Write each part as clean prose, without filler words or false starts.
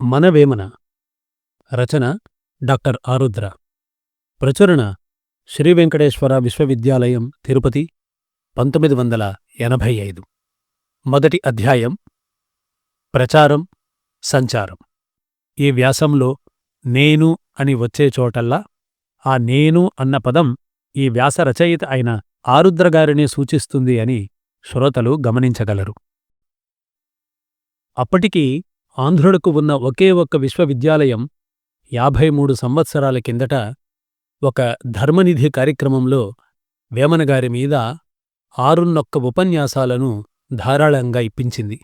మన వేమన. రచన డాక్టర్ ఆరుద్ర. ప్రచురణ శ్రీ వెంకటేశ్వర విశ్వవిద్యాలయం, తిరుపతి, 1985. మొదటి అధ్యాయం ప్రచారం, సంచారం. ఈ వ్యాసంలో నేను అని వచ్చే చోటల్లా ఆ నేను అన్న పదం ఈ వ్యాస రచయిత అయిన ఆరుద్రగారినే సూచిస్తుంది అని శ్రోతలు గమనించగలరు. అప్పటికి ఆంధ్రులకు ఉన్న ఒకే ఒక్క విశ్వవిద్యాలయం 53 సంవత్సరాల కిందట ఒక ధర్మనిధి కార్యక్రమంలో వేమనగారి మీద 61 ఉపన్యాసాలను ధారాళంగా ఇప్పించింది.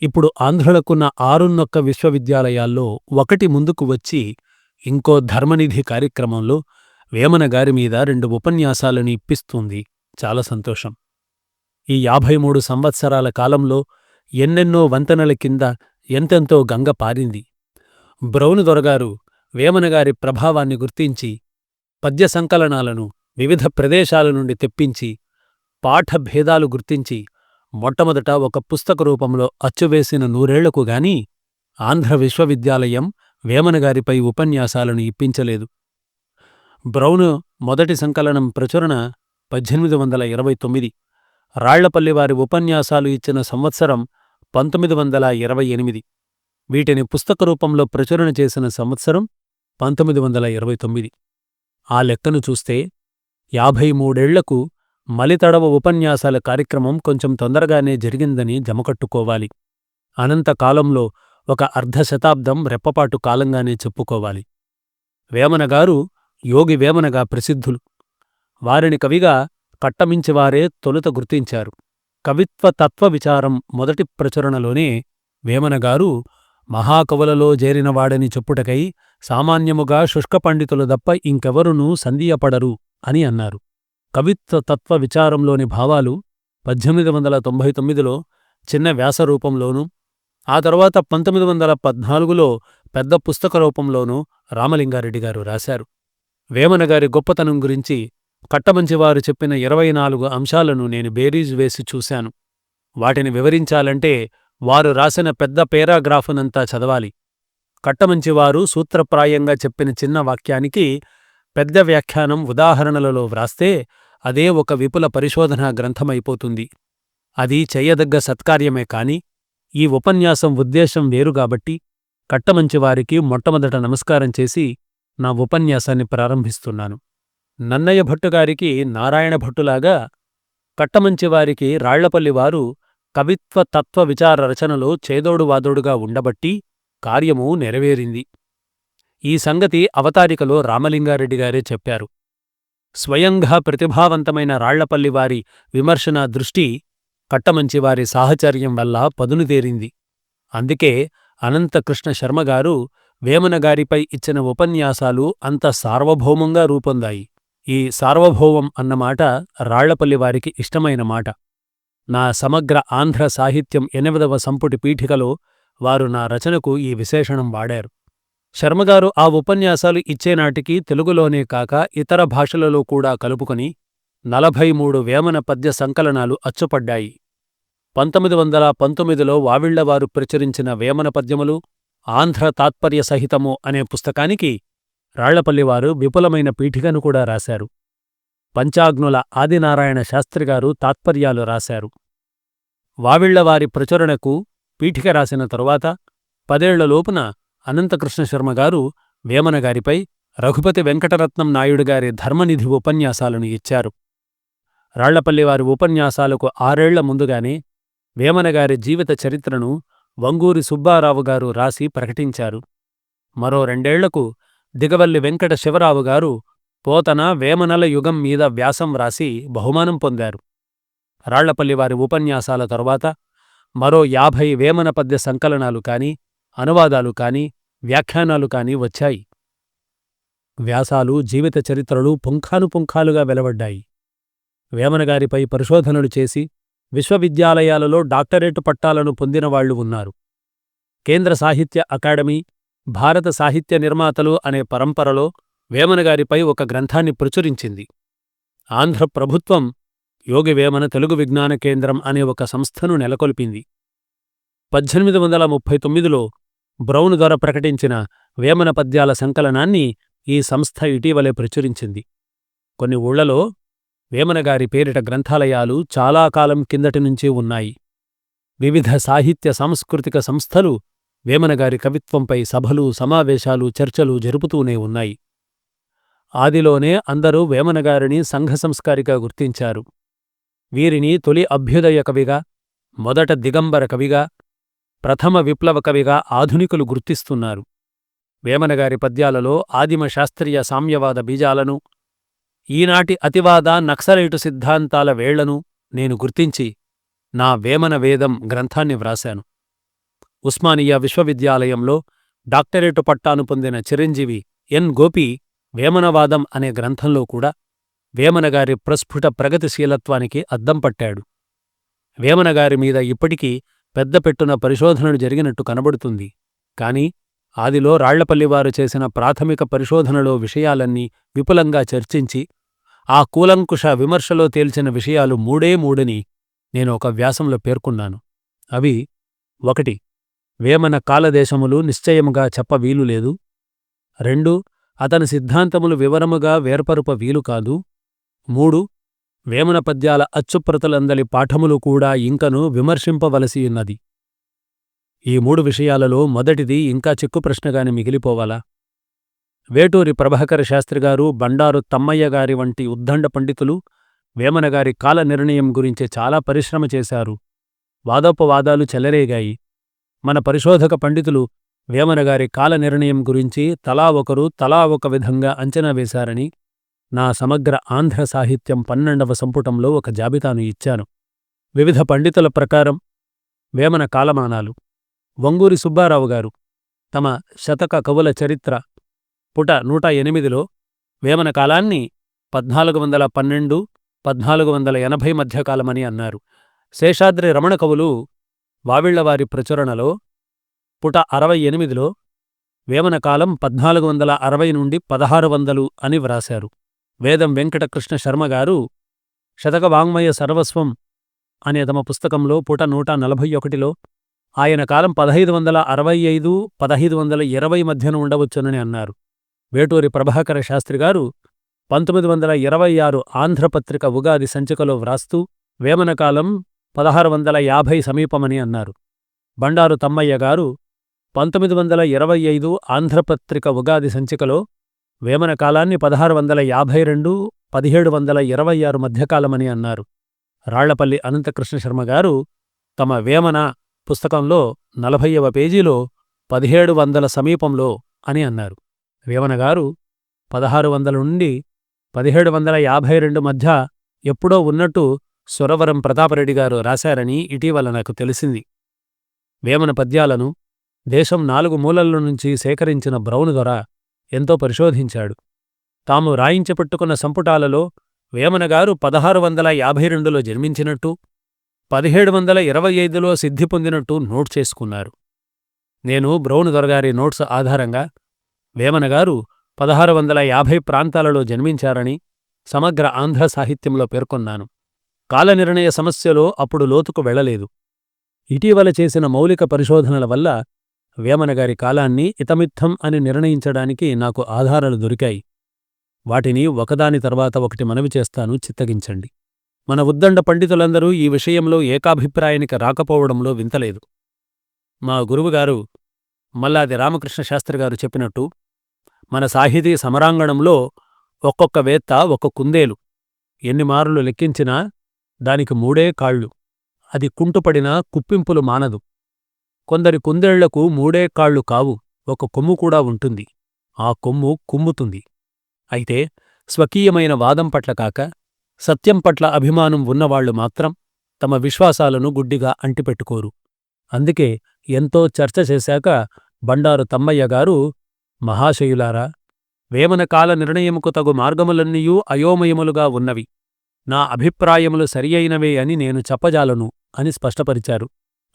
ఇప్పుడు ఆంధ్రులకున్న 61 విశ్వవిద్యాలయాల్లో ఒకటి ముందుకు వచ్చి ఇంకో ధర్మనిధి కార్యక్రమంలో వేమనగారి మీద 2 ఉపన్యాసాలను ఇప్పిస్తుంది. చాలా సంతోషం. ఈ 53 సంవత్సరాల కాలంలో ఎన్నెన్నో వంతెనల కింద ఎంతెంతో గంగ పారింది. బ్రౌను దొరగారు వేమనగారి ప్రభావాన్ని గుర్తించి పద్య సంకలనాలను వివిధ ప్రదేశాల నుండి తెప్పించి పాఠభేదాలు గుర్తించి మొట్టమొదట ఒక పుస్తక రూపంలో అచ్చువేసిన 100 ఏళ్లకు గాని ఆంధ్ర విశ్వవిద్యాలయం వేమనగారిపై ఉపన్యాసాలను ఇప్పించలేదు. బ్రౌను మొదటి సంకలనం ప్రచురణ 1829. రాళ్లపల్లివారి ఉపన్యాసాలు ఇచ్చిన సంవత్సరం 1928. వీటిని పుస్తక రూపంలో ప్రచురణ చేసిన సంవత్సరం 1929. ఆ లెక్కను చూస్తే 53 ఏళ్లకు మలితడవ ఉపన్యాసాల కార్యక్రమం కొంచెం తొందరగానే జరిగిందని జమకట్టుకోవాలి. అనంతకాలంలో ఒక అర్ధశతాబ్దం రెప్పపాటు కాలంగానే చెప్పుకోవాలి. వేమనగారు యోగి వేమనగా ప్రసిద్ధులు. వారిని కవిగా కట్టమించివారే తొలుత గుర్తించారు. కవిత్వ తత్వ విచారం మొదటి ప్రచురణలోనే వేమనగారు మహాకవులలో చేరినవాడని చెప్పుటకై సామాన్యముగా శుష్కపండితులు దప్ప ఇంకెవరునూ సందియపడరు అని అన్నారు. కవిత్వ తత్వ విచారంలోని భావాలు 1899లో చిన్న వ్యాసరూపంలోనూ, ఆ తరువాత 1914లో పెద్ద పుస్తక రూపంలోనూ రామలింగారెడ్డిగారు రాశారు. వేమనగారి గొప్పతనం గురించి కట్టమంచివారు చెప్పిన 24 అంశాలను నేను బేరీజు వేసి చూశాను. వాటిని వివరించాలంటే వారు రాసిన పెద్ద పేరాగ్రాఫునంతా చదవాలి. కట్టమంచివారు సూత్రప్రాయంగా చెప్పిన చిన్న వాక్యానికి పెద్ద వ్యాఖ్యానం ఉదాహరణలలో వ్రాస్తే అదే ఒక విపుల పరిశోధనా గ్రంథమైపోతుంది. అది చెయ్యదగ్గ సత్కార్యమే కాని ఈ ఉపన్యాసం ఉద్దేశం వేరుగాబట్టి కట్టమంచివారికి మొట్టమొదట నమస్కారం చేసి నా ఉపన్యాసాన్ని ప్రారంభిస్తున్నాను. నన్నయ్య భట్టుగారికి నారాయణ భట్టులాగా కట్టమంచివారికి రాళ్లపల్లివారు కవిత్వ తత్వ విచార రచనలో చేదోడువాదోడుగా ఉండబట్టి కార్యము నెరవేరింది. ఈ సంగతి అవతారికలో రామలింగారెడ్డిగారే చెప్పారు. స్వయంగా ప్రతిభావంతమైన రాళ్లపల్లివారి విమర్శనా దృష్టి కట్టమంచివారి సాహచర్యం వల్ల పదునుదేరింది. అందుకే అనంతకృష్ణ శర్మగారు వేమనగారిపై ఇచ్చిన ఉపన్యాసాలు అంత సార్వభౌమంగా రూపొందాయి. ఈ సార్వభౌమం అన్నమాట రాళ్లపల్లివారికి ఇష్టమైన మాట. నా సమగ్ర ఆంధ్ర సాహిత్యం 8వ సంపుటి పీఠికలో వారు నా రచనకు ఈ విశేషణం వాడారు. శర్మగారు ఆ ఉపన్యాసాలు ఇచ్చేనాటికి తెలుగులోనే కాక ఇతర భాషలలో కూడా కలుపుకొని 43 వేమన పద్య సంకలనాలు అచ్చుపడ్డాయి. 1919లో వావిళ్లవారు ప్రచురించిన వేమన పద్యములు ఆంధ్ర తాత్పర్య సహితము అనే పుస్తకానికి రాళ్లపల్లివారు విపులమైన పీఠికను కూడా రాశారు. పంచాగ్నుల ఆదినారాయణ శాస్త్రిగారు తాత్పర్యాలు రాశారు. వావిళ్లవారి ప్రచురణకు పీఠిక రాసిన తరువాత 10 ఏళ్లలోపున అనంతకృష్ణ శర్మగారు వేమనగారిపై రఘుపతి వెంకటరత్నం నాయుడుగారి ధర్మనిధి ఉపన్యాసాలను ఇచ్చారు. రాళ్లపల్లివారి ఉపన్యాసాలకు 6 ఏళ్ల ముందుగానే వేమనగారి జీవిత చరిత్రను వంగూరి సుబ్బారావుగారు రాసి ప్రకటించారు. మరో 2 ఏళ్లకు దిగవల్లి వెంకట శివరావుగారు పోతన వేమనల యుగం మీద వ్యాసం రాసి బహుమానం పొందారు. రాళ్లపల్లివారి ఉపన్యాసాల తరువాత మరో 50 వేమన పద్య సంకలనాలు కాని, అనువాదాలు కాని, వ్యాఖ్యానాలు కాని వచ్చాయి. వ్యాసాలు, జీవిత చరిత్రలు పుంఖానుపుంఖాలుగా వెలువడ్డాయి. వేమనగారిపై పరిశోధనలు చేసి విశ్వవిద్యాలయాలలో డాక్టరేటు పట్టాలను పొందినవాళ్లు ఉన్నారు. కేంద్ర సాహిత్య అకాడమీ, భారత సాహిత్య నిర్మాతలు అనే పరంపరలో వేమనగారిపై ఒక గ్రంథాన్ని ప్రచురించింది. ఆంధ్ర ప్రభుత్వం యోగి వేమన తెలుగు విజ్ఞాన కేంద్రం అనే ఒక సంస్థను నెలకొల్పింది. 1839లో బ్రౌన్ దొర ప్రకటించిన వేమన పద్యాల సంకలనాన్ని ఈ సంస్థ ఇటీవలే ప్రచురించింది. కొన్ని ఊళ్లలో వేమనగారి పేరిట గ్రంథాలయాలు చాలా కాలం కిందటి నుంచీ ఉన్నాయి. వివిధ సాహిత్య సాంస్కృతిక సంస్థలు వేమనగారి కవిత్వంపై సభలు, సమావేశాలు, చర్చలు జరుపుతూనే ఉన్నాయి. ఆదిలోనే అందరూ వేమనగారిని సంఘ సంస్కారిగా గుర్తించారు. వీరిని తొలి అభ్యుదయ కవిగా, మొదట దిగంబర కవిగా, ప్రథమ విప్లవ కవిగా ఆధునికులు గుర్తిస్తున్నారు. వేమనగారి పద్యాలలో ఆదిమ శాస్త్రీయ సామ్యవాద బీజాలను, ఈనాటి అతివాద నక్సలైటు సిద్ధాంతాల వేళ్లను నేను గుర్తించి నా వేమన వేదం గ్రంథాన్ని వ్రాశాను. ఉస్మానియా విశ్వవిద్యాలయంలో డాక్టరేటు పట్టాను పొందిన చిరంజీవి ఎన్. గోపి వేమనవాదం అనే గ్రంథంలో కూడా వేమనగారి ప్రస్ఫుట ప్రగతిశీలత్వానికి అద్దం పట్టాడు. వేమనగారి మీద ఇప్పటికీ పెద్దపెట్టున పరిశోధనలు జరిగినట్టు కనబడుతుంది. కాని ఆదిలో రాళ్లపల్లివారు చేసిన ప్రాథమిక పరిశోధనలో విషయాలన్నీ విపులంగా చర్చించి ఆ కూలంకుష విమర్శలో తేల్చిన విషయాలు మూడని నేను ఒక వ్యాసంలో పేర్కొన్నాను. అవి: 1. వేమన కాలదేశములు నిశ్చయముగా చెప్ప వీలులేదు. 2. అతని సిద్ధాంతములు వివరముగా వేర్పరుప వీలు కాదు. 3. వేమన పద్యాల అచ్చుప్రతులందలి పాఠములు కూడా ఇంకను విమర్శింపవలసియున్నది. ఈ 3 విషయాలలో మొదటిది ఇంకా చిక్కు ప్రశ్నగాని మిగిలిపోవాలా? వేటూరి ప్రభాకర శాస్త్రిగారు, బండారు తమ్మయ్యగారి వంటి ఉద్దండ పండితులు వేమనగారి కాల నిర్ణయం గురించి చాలా పరిశ్రమ చేశారు. వాదోపవాదాలు చెలరేగాయి. మన పరిశోధక పండితులు వేమనగారి కాల నిర్ణయం గురించి తలా ఒక విధంగా అంచనా వేశారని నా సమగ్ర ఆంధ్ర సాహిత్యం 12వ సంపుటంలో ఒక జాబితాను ఇచ్చాను. వివిధ పండితుల ప్రకారం వేమన కాలమానాలు: వంగూరి సుబ్బారావు గారు తమ శతక కవుల చరిత్ర పుట 108లో వేమన కాలాన్ని 1412–1480 మధ్యకాలమని అన్నారు. శేషాద్రి రమణ కవులు వావిళ్లవారి ప్రచురణలో పుట 68లో వేమన కాలం 1460–1600 అని వ్రాశారు. వేదం వెంకటకృష్ణ శర్మగారు శతక వాంగ్మయ సర్వస్వం అనే తమ పుస్తకంలో పుట 141లో ఆయన కాలం 1565–1520 మధ్యన ఉండవచ్చునని అన్నారు. వేటూరి ప్రభాకర శాస్త్రిగారు 1926 ఆంధ్రపత్రిక ఉగాది సంచికలో వ్రాస్తూ వేమన కాలం 1650 సమీపమని అన్నారు. బండారు తమ్మయ్య గారు 1925 ఆంధ్రపత్రిక ఉగాది సంచికలో వేమన కాలాన్ని 1652–1726 మధ్యకాలమని అన్నారు. రాళ్లపల్లి అనంతకృష్ణ శర్మగారు తమ వేమన పుస్తకంలో 40వ పేజీలో 1700 సమీపంలో అని అన్నారు. వేమనగారు 1600 నుండి 1752 మధ్య ఎప్పుడో ఉన్నట్టు సురవరం ప్రతాపరెడ్డిగారు రాశారని ఇటీవల నాకు తెలిసింది. వేమన పద్యాలను దేశం 4 మూలల నుంచి సేకరించిన బ్రౌన్ దొర ఎంతో పరిశోధించాడు. తాము రాయించిపెట్టుకున్న సంపుటాలలో వేమనగారు 1652లో జన్మించినట్టు, 1725లో సిద్ధి పొందినట్టు నోట్ చేసుకున్నారు. నేను బ్రౌన్ దొరగారి నోట్స్ ఆధారంగా వేమనగారు 1650 ప్రాంతాలలో జన్మించారని సమగ్ర ఆంధ్ర సాహిత్యంలో పేర్కొన్నాను. కాలనిర్ణయ సమస్యలో అప్పుడు లోతుకు వెళ్లలేదు. ఇటీవల చేసిన మౌలిక పరిశోధనల వల్ల వేమనగారి కాలాన్ని ఇతమిత్థం అని నిర్ణయించడానికి నాకు ఆధారాలు దొరికాయి. వాటిని ఒకదాని తర్వాత ఒకటి మనవి చేస్తాను, చిత్తగించండి. మన ఉద్దండ పండితులందరూ ఈ విషయంలో ఏకాభిప్రాయానికి రాకపోవడంలో వింతలేదు. మా గురువుగారు మల్లాది రామకృష్ణ శాస్త్రిగారు చెప్పినట్టు మన సాహితీ సమరాంగణంలో ఒక్కొక్క వేత్త ఒక కుందేలు. ఎన్ని మార్లు లెక్కించినా దానికి 3 కాళ్ళు. అది కుంటుపడినా కుప్పింపులు మానదు. కొందరి కుందేళ్లకు 3 కాళ్ళు కావు, ఒక కొమ్ము కూడా ఉంటుంది. ఆ కొమ్ము కుమ్ముతుంది. అయితే స్వకీయమైన వాదం పట్ల కాక సత్యం పట్ల అభిమానం ఉన్నవాళ్లు మాత్రం తమ విశ్వాసాలను గుడ్డిగా అంటిపెట్టుకోరు. అందుకే ఎంతో చర్చ చేశాక బండారు తమ్మయ్యగారు, మహాశయులారా, వేమన కాల నిర్ణయముకు తగు మార్గములన్నీయూ అయోమయములుగా ఉన్నవి. నా అభిప్రాయములు సరియైనవే అని నేను చెప్పజాలను అని స్పష్టపరిచారు.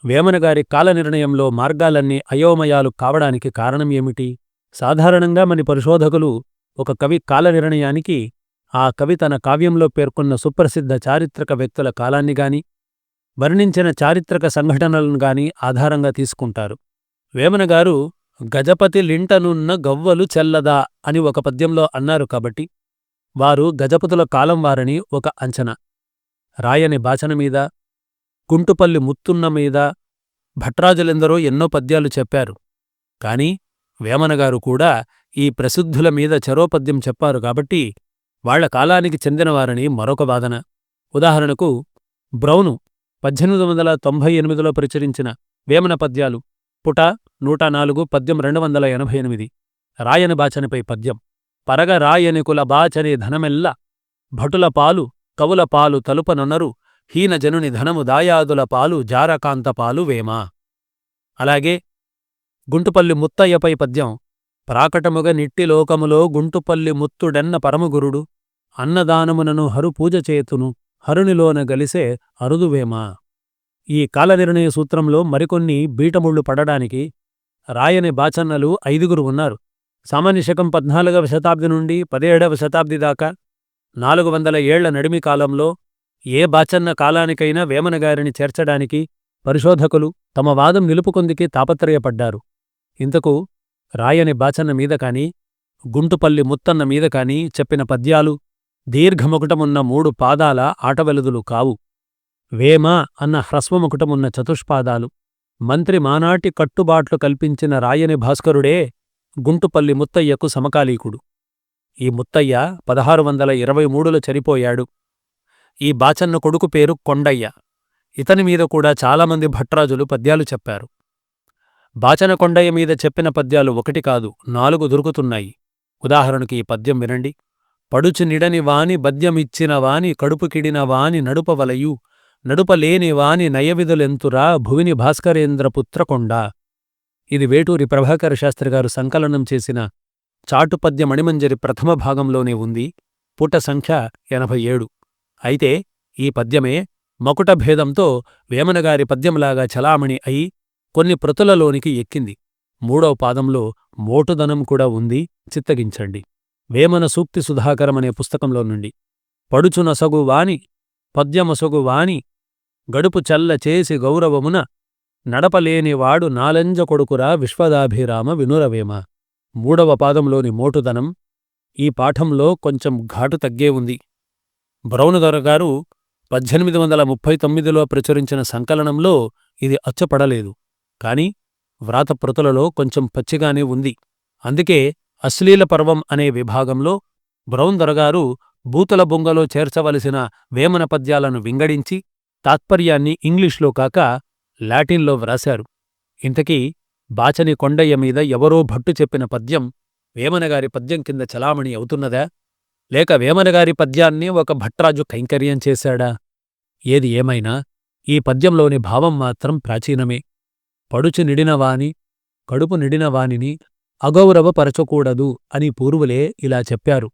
వేమనగారి కాల నిర్ణయంలో మార్గాలన్నీ అయోమయాలు కావడానికి కారణం ఏమిటి? సాధారణంగా మన పరిశోధకులు ఒక కవి కాల నిర్ణయానికి ఆ కవి తన కావ్యంలో పేర్కొన్న సుప్రసిద్ధ చారిత్రక వ్యక్తుల కాలాన్ని గాని, వర్ణించిన చారిత్రక సంఘటనలను గాని ఆధారంగా తీసుకుంటారు. వేమనగారు గజపతి లింటనున్న గవ్వలు చెల్లదా అని ఒక పద్యంలో అన్నారు కాబట్టి వారు గజపతుల కాలం వారని ఒక అంచనా. రాయని బాచనమీద, కుంటుపల్లి ముత్తున్నమీద భట్రాజులెందరో ఎన్నో పద్యాలు చెప్పారు. కాని వేమనగారు కూడా ఈ ప్రసిద్ధుల మీద చెరోపద్యం చెప్పారు కాబట్టి వాళ్ల కాలానికి చెందినవారని మరొక వాదన. ఉదాహరణకు బ్రౌను 1898లో ప్రచురించిన వేమన పద్యాలు పుట 104 పద్యం 288. రాయని బాచనిపై పద్యం: పరగ రాయని కుల బాచని ధనమెల్ల భటుల పాలు కవుల పాలు తలుపనొనరు హీనజనుని ధనము దాయాదుల పాలు జారకాంత పాలు వేమా. అలాగే గుంటుపల్లి ముత్తయ్యపై పద్యం: ప్రాకటముగ నిట్టిలోకములో గుంటుపల్లి ముత్తుడెన్న పరమగురుడు అన్నదానమునను హరుపూజ చేతును హరునిలోన గలిసే అరుదువేమా. ఈ కాలనిర్ణయ సూత్రంలో మరికొన్ని బీటముళ్లు పడడానికి రాయని బాచన్నలు 5 ఉన్నారు. సామాన్య శకం 14వ శతాబ్ది నుండి 17వ శతాబ్ది దాకా 400 ఏళ్ల నడిమి కాలంలో ఏ బాచన్న కాలానికైనా వేమనగారిని చేర్చడానికి పరిశోధకులు తమ వాదం నిలుపుకొందికి తాపత్రయపడ్డారు. ఇంతకు రాయని బాచన్న మీద కాని గుంటుపల్లి ముత్తన్న మీద కాని చెప్పిన పద్యాలు దీర్ఘముకుటమున్న 3 పాదాల ఆటవెలుదులు కావు. వేమ అన్న హ్రస్వముకుటమున్న చతుష్పాదాలు. మంత్రి మానాటి కట్టుబాట్లు కల్పించిన రాయని భాస్కరుడే గుంటుపల్లి ముత్తయ్యకు సమకాలీకుడు. ఈ ముత్తయ్య 1623లో చనిపోయాడు. ఈ బాచన్న కొడుకు పేరు కొండయ్య. ఇతని మీద కూడా చాలామంది భట్రాజులు పద్యాలు చెప్పారు. బాచన కొండయ్య మీద చెప్పిన పద్యాలు 1 కాదు 4 దొరుకుతున్నాయి. ఉదాహరణకి ఈ పద్యం వినండి: పడుచు నిడని వాని బద్యమిచ్చిన వాని కడుపుకిడిన వాని నడుపవలయు నడుపలేని వాని నయవిధులెంతురా భువిని భాస్కరేంద్రపుత్రకొండ. ఇది వేటూరి ప్రభాకర శాస్త్రిగారు సంకలనం చేసిన చాటుపద్య మణిమంజరి ప్రథమ భాగంలోనే ఉంది. పుట సంఖ్య 87. అయితే ఈ పద్యమే మకుటభేదంతో వేమనగారి పద్యంలాగా చలామణి అయి కొన్ని ప్రతులలోనికి ఎక్కింది. 3వ పాదంలో మోటుదనం కూడా ఉంది. చిత్తగించండి. వేమన సూక్తి సుధాకరమనే పుస్తకంలో నుండి: పడుచునసగు వాని పద్యమసగు వాని గడుపు చల్ల చేసి గౌరవమున నడపలేనివాడు నాలంజ కొడుకురా విశ్వదాభిరామ వినురవేమ. 3వ పాదంలోని మోటుదనం ఈ పాఠంలో కొంచెం ఘాటు తగ్గే ఉంది. బ్రౌనుగారు 1839లో ప్రచురించిన సంకలనంలో ఇది అచ్చపడలేదు. కాని వ్రాతప్రతులలో కొంచెం పచ్చిగానే ఉంది. అందుకే అశ్లీల పర్వం అనే విభాగంలో బ్రౌన్ దొరగారు బూతుల బొంగలో చేర్చవలసిన వేమన పద్యాలను వింగడించి తాత్పర్యాన్ని ఇంగ్లీష్లో కాక లాటిన్లో వ్రాశారు. ఇంతకీ బాచని కొండయ్య మీద ఎవరో భట్టు చెప్పిన పద్యం వేమనగారి పద్యం కింద చలామణి అవుతున్నదా, లేక వేమనగారి పద్యాన్ని ఒక భట్రాజు కైంకర్యం చేశాడా? ఏది ఏమైనా ఈ పద్యంలోని భావం మాత్రం ప్రాచీనమే. పడుచు నిడినవాని కడుపు నిడినవానిని అగౌరవపరచకూడదు అని పూర్వులే ఇలా చెప్పారు.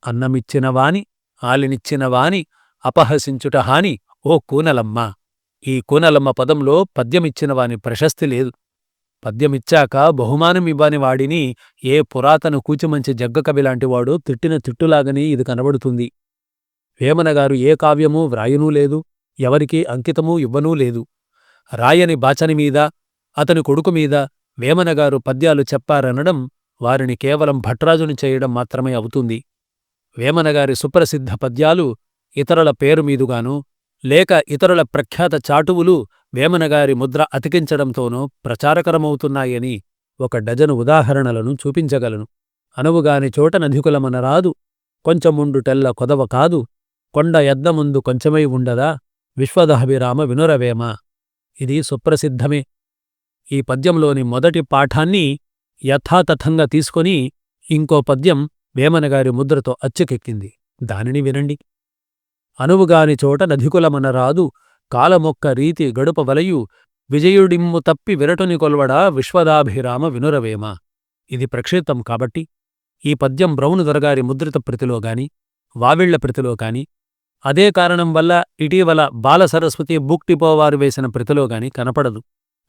అన్నమిచ్చినవాని ఆలినిచ్చినవాని అపహసించుట హాని ఓ కూనలమ్మ. ఈ కూనలమ్మ పదంలో పద్యమిచ్చినవాని ప్రశస్తి లేదు. పద్యమిచ్చాక బహుమానమివ్వని వాడిని ఏ పురాతన కూచిమంచి జగ్గకవిలాంటివాడో తిట్టిన తిట్టులాగని ఇది కనబడుతుంది. వేమనగారు ఏ కావ్యమూ వ్రాయనూ లేదు, ఎవరికీ అంకితమూ ఇవ్వనూ లేదు. రాయని బాచనిమీద అతని కొడుకుమీద వేమనగారు పద్యాలు చెప్పారనడం వారిని కేవలం భట్రాజుని చేయడం మాత్రమే అవుతుంది. వేమనగారి సుప్రసిద్ధ పద్యాలు ఇతరుల పేరుమీదుగానూ లేక ఇతరుల ప్రఖ్యాత చాటువులు వేమనగారి ముద్ర అతికించడంతోనూ ప్రచారకరమవుతున్నాయని 1 డజను ఉదాహరణలను చూపించగలను. అనువుగాని చోట నధికులమనరాదు కొంచెముండుటెల్ల కొదవ కాదు కొండ ఎద్దముందు కొంచెమై ఉండదా విశ్వదాభిరామ వినురవేమ. ఇది సుప్రసిద్ధమే. ఈ పద్యంలోని మొదటి పాఠాన్ని యథాతథంగా తీసుకొని ఇంకో పద్యం వేమనగారి ముద్రతో అచ్చుకెక్కింది. దానిని వినండి: అనువుగాని చోట నధికులమనరాదు కాలమొక్క రీతి గడుపవలయు విజయుడిమ్ము తప్పి విరటుని కొల్వడా విశ్వదాభిరామ వినురవేమ. ఇది ప్రక్షిప్తం కాబట్టి ఈ పద్యం బ్రౌను దొరగారి ముద్రిత ప్రతిలోగాని వావిళ్ల ప్రతిలోగాని అదే కారణం వల్ల ఇటీవల బాలసరస్వతి బుక్ డిపోవారు వేసిన ప్రతిలోగాని కనపడదు.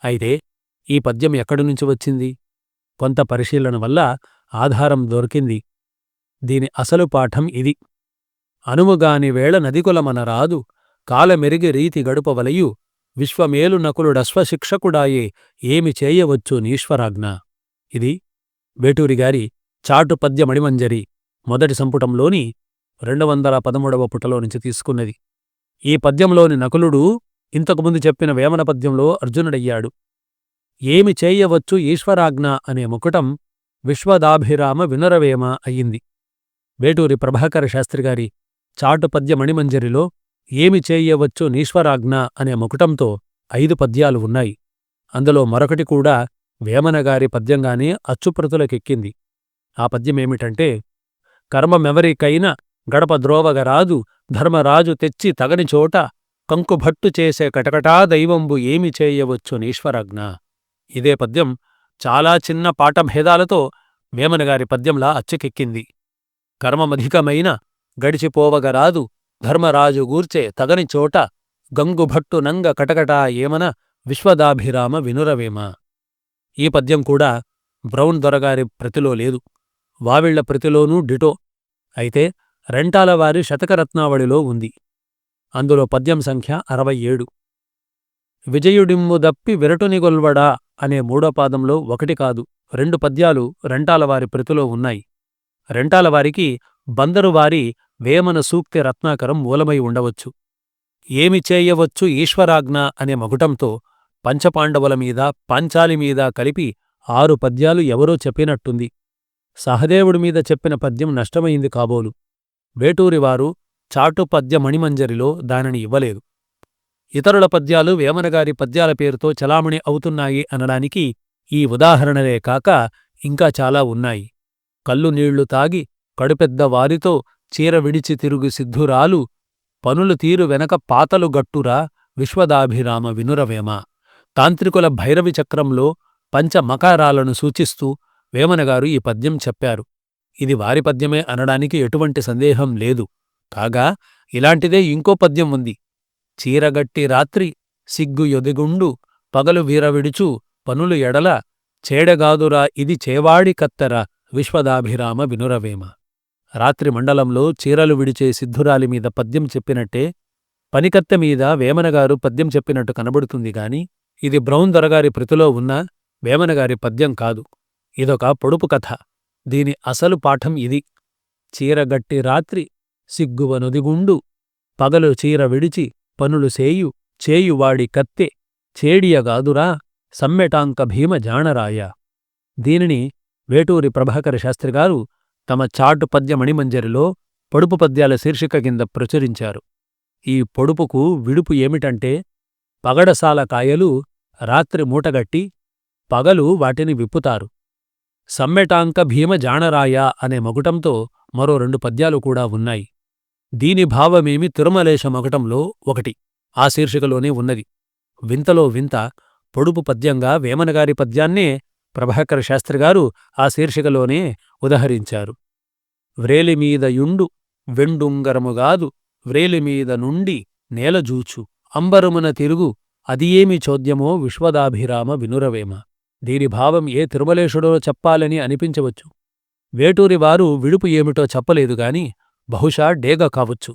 అయితే ఈ పద్యం ఎక్కడినుంచి వచ్చింది? కొంత పరిశీలన వల్ల ఆధారం దొరికింది. దీని అసలు పాఠం ఇది: అనువుగాని వేళ నదికులమనరాదు కాలమెరిగి రీతి గడుపవలయు విశ్వమేలు నకులుడశ్వశిక్షకుడాయే ఏమి చేయవచ్చు నీశ్వరాజ్ఞ. ఇది వేటూరిగారి చాటు పద్య మణిమంజరి మొదటి సంపుటంలోని 213వ పుటలో నుంచి తీసుకున్నది. ఈ పద్యంలోని నకులుడు ఇంతకుముందు చెప్పిన వేమన పద్యంలో అర్జునుడయ్యాడు. ఏమి చేయవచ్చు ఈశ్వరాజ్ఞ అనే ముకుటం విశ్వదాభిరామ వినురవేమ అయ్యింది. వేటూరి ప్రభాకర శాస్త్రిగారి చాటు పద్య మణిమంజరిలో ఏమి చేయవచ్చు నీశ్వరాజ్ఞ అనే ముకుటంతో 5 పద్యాలు ఉన్నాయి. అందులో మరొకటి కూడా వేమనగారి పద్యంగానే అచ్చుప్రతులకెక్కింది. ఆ పద్యమేమిటంటే, కర్మమెవరికైనా గడప ద్రోవగరాదు ధర్మరాజు తెచ్చి తగనిచోట కంకుభట్టు చేసే కటకటా దైవంబు ఏమి చేయవచ్చు నీశ్వరాజ్ఞ. ఇదే పద్యం చాలా చిన్న పాఠభేదాలతో వేమనగారి పద్యంలా అచ్చుకెక్కింది. కర్మమధికమైన గడిచిపోవగరాదు ధర్మరాజు గూర్చే తగనిచోట గంగుభట్టు నంగ కటకటా ఏమన విశ్వదాభిరామ వినురవేమ. ఈ పద్యం కూడా బ్రౌన్ దొరగారి ప్రతిలో లేదు. వావిళ్ల ప్రతిలోనూ డిటో. అయితే రెంటాలవారి శతకరత్నావళిలో ఉంది. అందులో పద్యం సంఖ్య 67. విజయుడిమ్ముదప్పి విరటునిగొల్వడా అనే 3వ పాదంలో 1 కాదు 2 పద్యాలు రెంటాలవారి ప్రతిలో ఉన్నాయి. రెంటాలవారికి బందరువారి వేమన సూక్తి రత్నాకరం మూలమై ఉండవచ్చు. ఏమి చేయవచ్చు ఈశ్వరాజ్ఞ అనే మగుటంతో పంచపాండవుల మీద పాంచాలి మీద కలిపి 6 పద్యాలు ఎవరో చెప్పినట్టుంది. సహదేవుడి మీద చెప్పిన పద్యం నష్టమైంది కాబోలు. వేటూరివారు చాటు పద్య మణిమంజరిలో దానిని ఇవ్వలేదు. ఇతరుల పద్యాలు వేమనగారి పద్యాల పేరుతో చలామణి అవుతున్నాయి అనడానికి ఈ ఉదాహరణలే కాక ఇంకా చాలా ఉన్నాయి. కల్లు నీళ్లు తాగి కడుపెద్ద వారితో చీర విడిచి తిరుగు సిద్ధురాలు పనులు తీరు వెనక పాతలు గట్టురా విశ్వదాభిరామ వినురవేమ. తాంత్రికుల భైరవి చక్రంలో పంచమకారాలను సూచిస్తూ వేమనగారు ఈ పద్యం చెప్పారు. ఇది వారి పద్యమే అనడానికి ఎటువంటి సందేహం లేదు. కాగా ఇలాంటిదే ఇంకో పద్యం ఉంది. చీరగట్టి రాత్రి సిగ్గు యొదిగుండు పగలు వీరవిడుచు పనులు ఎడల చేడగాదురా ఇది చేవాడి కత్తెర విశ్వదాభిరామ వినురవేమ. రాత్రి మండలంలో చీరలు విడిచే సిద్ధురాలి మీద పద్యం చెప్పినట్టే పనికత్తె మీద వేమనగారు పద్యం చెప్పినట్టు కనబడుతుంది గాని ఇది బ్రౌన్ దొరగారి ప్రతిలో ఉన్న వేమనగారి పద్యం కాదు. ఇదొక పొడుపు కథ. దీని అసలు పాఠం ఇది. చీరగట్టి రాత్రి సిగ్గువనొదిగుండు పగలు చీర విడిచి పనులు చేయువాడి కత్తె చేడియగాదురా సమ్మెటాంక భీమ జాణరాయ. దీనిని వేటూరి ప్రభాకర శాస్త్రిగారు తమ చాటు పద్య మణిమంజరిలో పొడుపు పద్యాల శీర్షిక కింద ప్రచురించారు. ఈ పొడుపుకు విడుపు ఏమిటంటే, పగడసాల కాయలు రాత్రి మూటగట్టి పగలు వాటిని విప్పుతారు. సమ్మెటాంక భీమ జాణరాయ అనే మగుటంతో మరో 2 పద్యాలు కూడా ఉన్నాయి. దీని భావమేమి తిరుమలేశ మగుటంలో 1 ఆ శీర్షికలోనే ఉన్నది. వింతలో వింత పొడుపు పద్యంగా వేమనగారి పద్యాన్నే ప్రభాకర శాస్త్రిగారు ఆ శీర్షికలోనే ఉదహరించారు. వ్రేలిమీద యుండు వెండుంగరముగాదు వ్రేలిమీద నుండి నేలజూచు అంబరమున తిరుగు అదియేమి చోద్యమో విశ్వదాభిరామ వినురవేమ. దీని భావం ఏ తిరుమలేశుడో చెప్పాలని అనిపించవచ్చు. వేటూరివారు విడుపు ఏమిటో చెప్పలేదుగాని బహుశా డేగ కావచ్చు.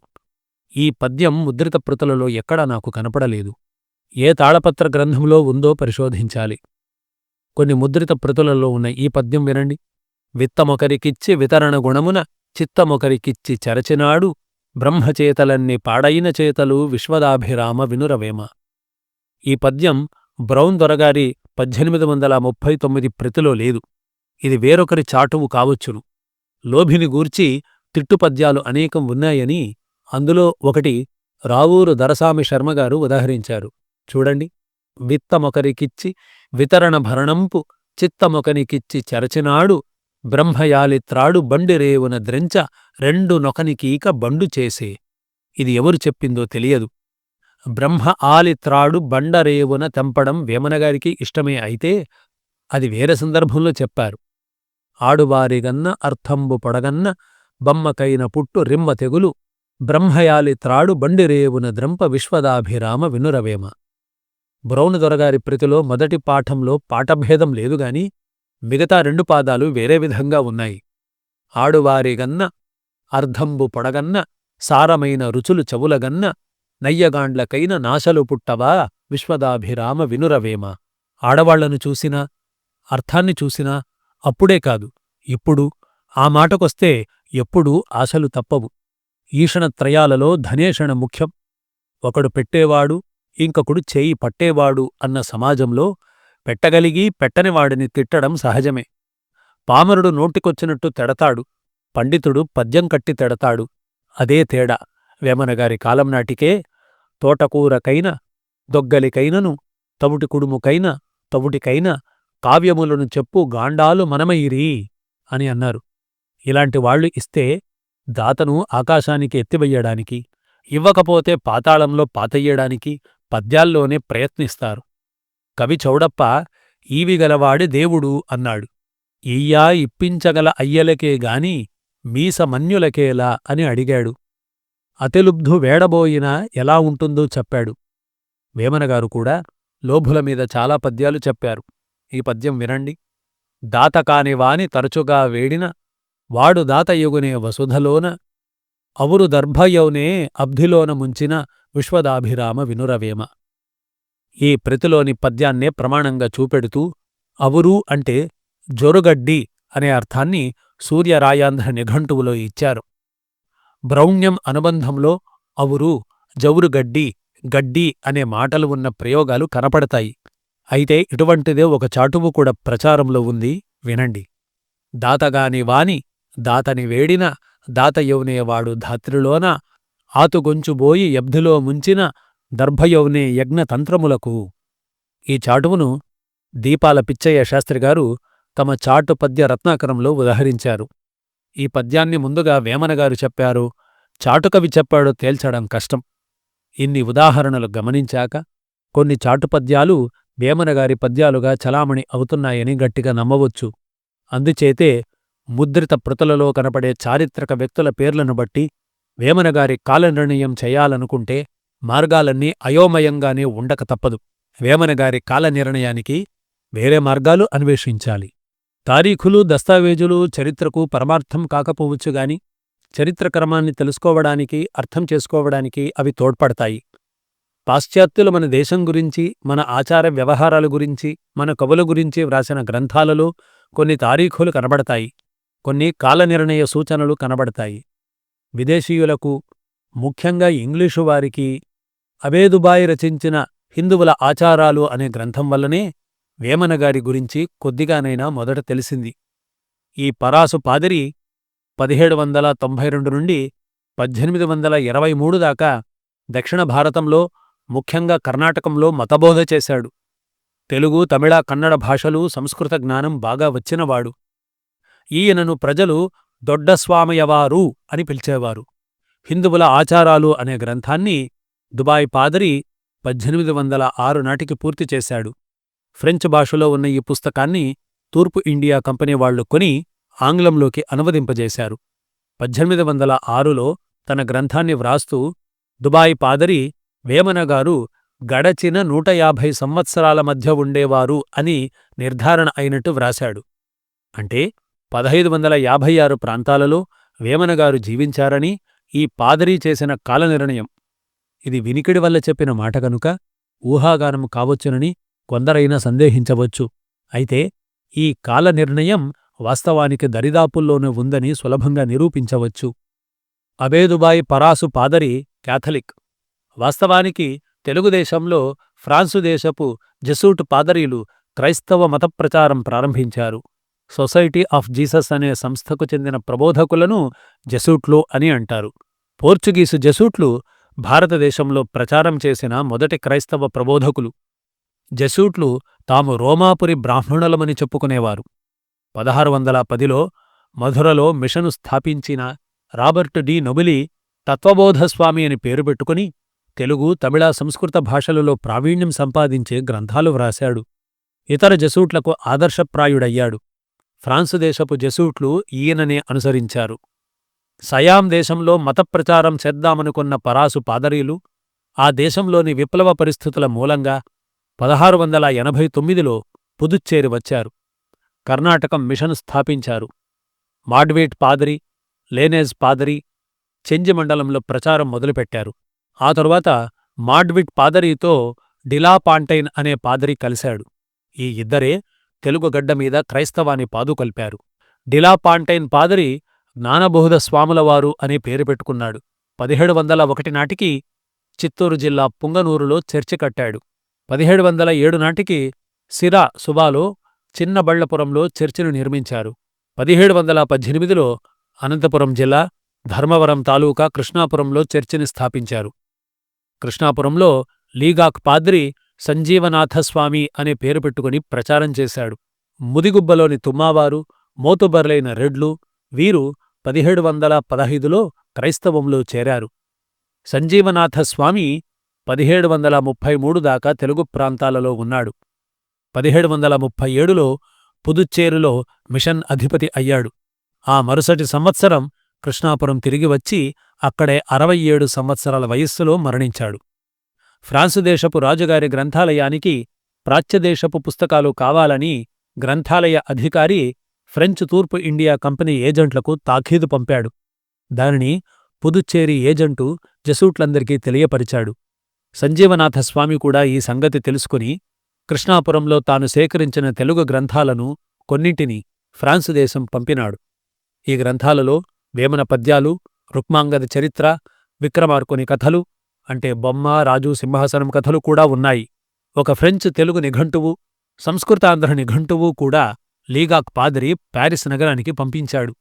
ఈ పద్యం ముద్రిత ప్రతులలో ఎక్కడా నాకు కనపడలేదు. ఏ తాళపత్ర గ్రంథంలో ఉందో పరిశోధించాలి. కొన్ని ముద్రిత ప్రతులలో ఉన్న ఈ పద్యం వినండి. విత్తమొకరికిచ్చి వితరణ గుణమున చిత్తమొకరికిచ్చి చరచినాడు బ్రహ్మచేతలన్ని పాడైన చేతలు విశ్వదాభిరామ వినురవేమ. ఈ పద్యం బ్రౌన్ దొరగారి 1839 ప్రతిలో లేదు. ఇది వేరొకరి చాటువు కావచ్చును. లోభిని గూర్చి తిట్టుపద్యాలు అనేకం ఉన్నాయని అందులో ఒకటి రావూరు దరసామి శర్మగారు ఉదాహరించారు. చూడండి. విత్తమొకరికిచ్చి వితరణ భరణంపు చిత్తమొకనికిచ్చి చరచినాడు బ్రహ్మయాలిత్రాడు బండిరేవున ద్రెంచ రెండు నొకనికీక బండు చేసే. ఇది ఎవరు చెప్పిందో తెలియదు. బ్రహ్మ ఆలిత్రాడు బండరేవున తెంపడం వేమనగారికి ఇష్టమే అయితే అది వేరే సందర్భంలో చెప్పారు. ఆడువారిగన్న అర్థంబు పొడగన్న బమ్మకైన పుట్టు రిమ్మ తెగులు బ్రహ్మయాలిత్రాడు బండిరేవున ద్రంప విశ్వదాభిరామ వినురవేమ. బ్రౌన్ దొరగారి ప్రతిలో మొదటి పాఠంలో పాఠభేదం లేదుగాని మిగతా 2 పాదాలు వేరే విధంగా ఉన్నాయి. ఆడువారిగన్న అర్ధంబు పొడగన్న సారమైన రుచులు చెవులగన్న నయ్యగాండ్లకైన నాశలు పుట్టవా విశ్వదాభిరామ వినురవేమ. ఆడవాళ్లను చూసినా, అర్థాన్ని చూసినా అప్పుడే కాదు, ఇప్పుడు, ఆ మాటకొస్తే ఎప్పుడూ ఆశలు తప్పవు. ఈషణత్రయాలలో ధనేషణ ముఖ్యం. ఒకడు పెట్టేవాడు, ఇంకొకడు చేయి పట్టేవాడు అన్న సమాజంలో పెట్టగలిగి పెట్టనివాడిని తిట్టడం సహజమే. పామరుడు నోటికొచ్చినట్టు తెడతాడు, పండితుడు పద్యం కట్టి తెడతాడు. అదే తేడా. వేమనగారి కాలం నాటికే తోటకూరకైన, దొగ్గలికైనను, తవుటి కుడుముకైన, తవుటికైన కావ్యములను చెప్పు గాండాలు మనమయిరీ అని అన్నారు. ఇలాంటి వాళ్లు ఇస్తే దాతను ఆకాశానికి ఎత్తివెయ్యడానికి, ఇవ్వకపోతే పాతాళంలో పాతెయ్యడానికి పద్యాల్లోనే ప్రయత్నిస్తారు. కవి చౌడప్ప ఈవిగలవాడి దేవుడు అన్నాడు. ఈయ్యా ఇప్పించగల అయ్యలకే గాని మీసమన్యులకేలా అని అడిగాడు. అతిలుబ్ధు వేడబోయినా ఎలా ఉంటుందో చెప్పాడు. వేమనగారు కూడా లోభుల మీద చాలా పద్యాలు చెప్పారు. ఈ పద్యం వినండి. దాతకానివాని తరచుగా వేడిన వాడు దాతయుగునే వసుధలోన అవురు దర్భయౌనే అబ్ధిలోన ముంచిన విశ్వదాభిరామ వినురవేమ. ఈ ప్రతిలోని పద్యాన్నే ప్రమాణంగా చూపెడుతూ అవురు అంటే జొరుగడ్డి అనే అర్థాన్ని సూర్యరాయాంధ్ర నిఘంటువులో ఇచ్చారు. బ్రౌణ్యం అనుబంధంలో అవురు, జవురుగడ్డి, గడ్డి అనే మాటలు ఉన్న ప్రయోగాలు కనపడతాయి. అయితే ఇటువంటిదే ఒక చాటువు కూడా ప్రచారంలో ఉంది, వినండి. దాతగాని వాని దాతని వేడిన దాతయౌనేవాడు ధాత్రిలోన ఆతుగొంచుబోయి యబ్ధిలో ముంచిన దర్భయౌనే యజ్ఞతంత్రములకు. ఈ చాటువును దీపాల పిచ్చయ్య శాస్త్రిగారు తమ చాటు పద్య రత్నాకరంలో ఉదహరించారు. ఈ పద్యాన్ని ముందుగా వేమనగారు చెప్పారో, చాటుకవి చెప్పాడో తేల్చడం కష్టం. ఇన్ని ఉదాహరణలు గమనించాక కొన్ని చాటుపద్యాలు వేమనగారి పద్యాలుగా చలామణి అవుతున్నాయని గట్టిగా నమ్మవచ్చు. అందుచేతే ముద్రిత ప్రతులలో కనపడే చారిత్రక వ్యక్తుల పేర్లను బట్టి వేమనగారి కాలనిర్ణయం చేయాలనుకుంటే మార్గాలన్నీ అయోమయంగానే ఉండక తప్పదు. వేమనగారి కాలనిర్ణయానికి వేరే మార్గాలు అన్వేషించాలి. తారీఖులు, దస్తావేజులు చరిత్రకు పరమార్థం కాకపోవచ్చుగాని చరిత్ర క్రమాన్ని తెలుసుకోవడానికి, అర్థం చేసుకోవడానికి అవి తోడ్పడతాయి. పాశ్చాత్యులు మన దేశం గురించి, మన ఆచార వ్యవహారాల గురించి, మన కవుల గురించి వ్రాసిన గ్రంథాలలో కొన్ని తారీఖులు కనబడతాయి, కొన్ని కాలనిర్ణయ సూచనలు కనబడతాయి. విదేశీయులకు, ముఖ్యంగా ఇంగ్లీషు వారికి అబేదుబాయి రచించిన హిందువుల ఆచారాలు అనే గ్రంథం వల్లనే వేమనగారి గురించి కొద్దిగానైనా మొదట తెలిసింది. ఈ పరాసు పాదిరి 1792 నుండి 1823 దాకా దక్షిణ భారతంలో, ముఖ్యంగా కర్ణాటకంలో మతబోధ చేశాడు. తెలుగు, తమిళ, కన్నడ భాషలు, సంస్కృత జ్ఞానం బాగా వచ్చినవాడు. ఈయనను ప్రజలు దొడ్డస్వామయవారు అని పిలిచేవారు. హిందువుల ఆచారాలు అనే గ్రంథాన్ని దుబాయ్ పాదిరి 1806 నాటికి పూర్తి చేశాడు. ఫ్రెంచ్ భాషలో ఉన్న ఈ పుస్తకాన్ని తూర్పు ఇండియా కంపెనీ వాళ్లు కొని ఆంగ్లంలోకి అనువదింపజేశారు. 1806లో తన గ్రంథాన్ని వ్రాస్తూ దుబాయ్ పాదిరి వేమనగారు గడచిన 150 సంవత్సరాల మధ్య ఉండేవారు అని నిర్ధారణ అయినట్టు వ్రాశాడు. అంటే 1556 ప్రాంతాలలో వేమనగారు జీవించారని ఈ పాదిరి చేసిన కాలనిర్ణయం. ఇది వినికిడి వల్ల చెప్పిన మాట గనుక ఊహాగానం కావచ్చునని కొందరైనా సందేహించవచ్చు. అయితే ఈ కాలనిర్ణయం వాస్తవానికి దరిదాపుల్లోనే ఉందని సులభంగా నిరూపించవచ్చు. అబేదుబాయి పరాసు పాదరి క్యాథలిక్. వాస్తవానికి తెలుగుదేశంలో ఫ్రాన్సు దేశపు జెసూట్ పాదరీలు క్రైస్తవ మతప్రచారం ప్రారంభించారు. సొసైటీ ఆఫ్ జీసస్ అనే సంస్థకు చెందిన ప్రబోధకులను జెసూట్లు అని అంటారు. పోర్చుగీసు జెసూట్లు భారతదేశంలో ప్రచారం చేసిన మొదటి క్రైస్తవ ప్రబోధకులు. జెసూట్లు తాము రోమాపురి బ్రాహ్మణులమని చెప్పుకునేవారు. 1610లో మధురలో మిషను స్థాపించిన రాబర్ట్ డి నొబిలి తత్వబోధస్వామి అని పేరు పెట్టుకుని తెలుగు, తమిళ, సంస్కృత భాషలలో ప్రావీణ్యం సంపాదించే గ్రంథాలు వ్రాశాడు. ఇతర జెసూట్లకు ఆదర్శప్రాయుడయ్యాడు. ఫ్రాన్సు దేశపు జెసూట్లు ఈయననే అనుసరించారు. సయాం దేశంలో మతప్రచారం చేద్దామనుకున్న పరాసు పాదరీలు ఆ దేశంలోని విప్లవ పరిస్థితుల మూలంగా 1689లో పుదుచ్చేరి వచ్చారు. కర్ణాటకం మిషన్ స్థాపించారు. మాడ్వేట్ పాదిరి, లేనేజ్ పాదిరి చెంజి మండలంలో ప్రచారం మొదలుపెట్టారు. ఆ తరువాత మాడ్విట్ పాదరీతో డిలాపాంటైన్ అనే పాదిరి కలిశాడు. ఈ ఇద్దరే తెలుగు గడ్డమీద క్రైస్తవాన్ని పాదుకొల్పారు. డిలాపాంటైన్ పాదిరి జ్ఞానబోధ స్వాములవారు అనే పేరు పెట్టుకున్నాడు. 1701 నాటికి చిత్తూరు జిల్లా పుంగనూరులో చర్చి కట్టాడు. 1707 నాటికి సిరా సుబాలో చిన్నబళ్లపురంలో చర్చిని నిర్మించారు. 1718లో అనంతపురం జిల్లా ధర్మవరం తాలూకా కృష్ణాపురంలో చర్చిని స్థాపించారు. కృష్ణాపురంలో లీగాక్ పాద్రి సంజీవనాథస్వామి అనే పేరు పెట్టుకుని ప్రచారం చేశాడు. ముదిగుబ్బలోని తుమ్మావారు, మోతుబర్లైన రెడ్లు వీరు 1715లో క్రైస్తవంలో చేరారు. సంజీవనాథస్వామి 1733 దాకా తెలుగు ప్రాంతాలలో ఉన్నాడు. 1737లో పుదుచ్చేరిలో మిషన్ అధిపతి అయ్యాడు. ఆ మరుసటి సంవత్సరం కృష్ణాపురం తిరిగి వచ్చి అక్కడే 67 సంవత్సరాల వయస్సులో మరణించాడు. ఫ్రాన్సు దేశపు రాజుగారి గ్రంథాలయానికి ప్రాచ్యదేశపు పుస్తకాలు కావాలని గ్రంథాలయ అధికారి ఫ్రెంచ్ తూర్పు ఇండియా కంపెనీ ఏజెంట్లకు తాఖీదు పంపాడు. దానిని పుదుచ్చేరి ఏజెంటు జెసూట్లందరికీ తెలియపరిచాడు. సంజీవనాథస్వామి కూడా ఈ సంగతి తెలుసుకుని కృష్ణాపురంలో తాను సేకరించిన తెలుగు గ్రంథాలను కొన్నింటిని ఫ్రాన్సు దేశం పంపినాడు. ఈ గ్రంథాలలో వేమన పద్యాలు, రుక్మాంగద చరిత్ర, విక్రమార్కుని కథలు అంటే బొమ్మ, రాజు, సింహాసనం కథలు కూడా ఉన్నాయి. ఒక ఫ్రెంచ్ తెలుగు నిఘంటువు, సంస్కృతాంధ్ర నిఘంటువు కూడా లీగాక్ పాదిరి ప్యారిస్ నగరానికి పంపించాడు.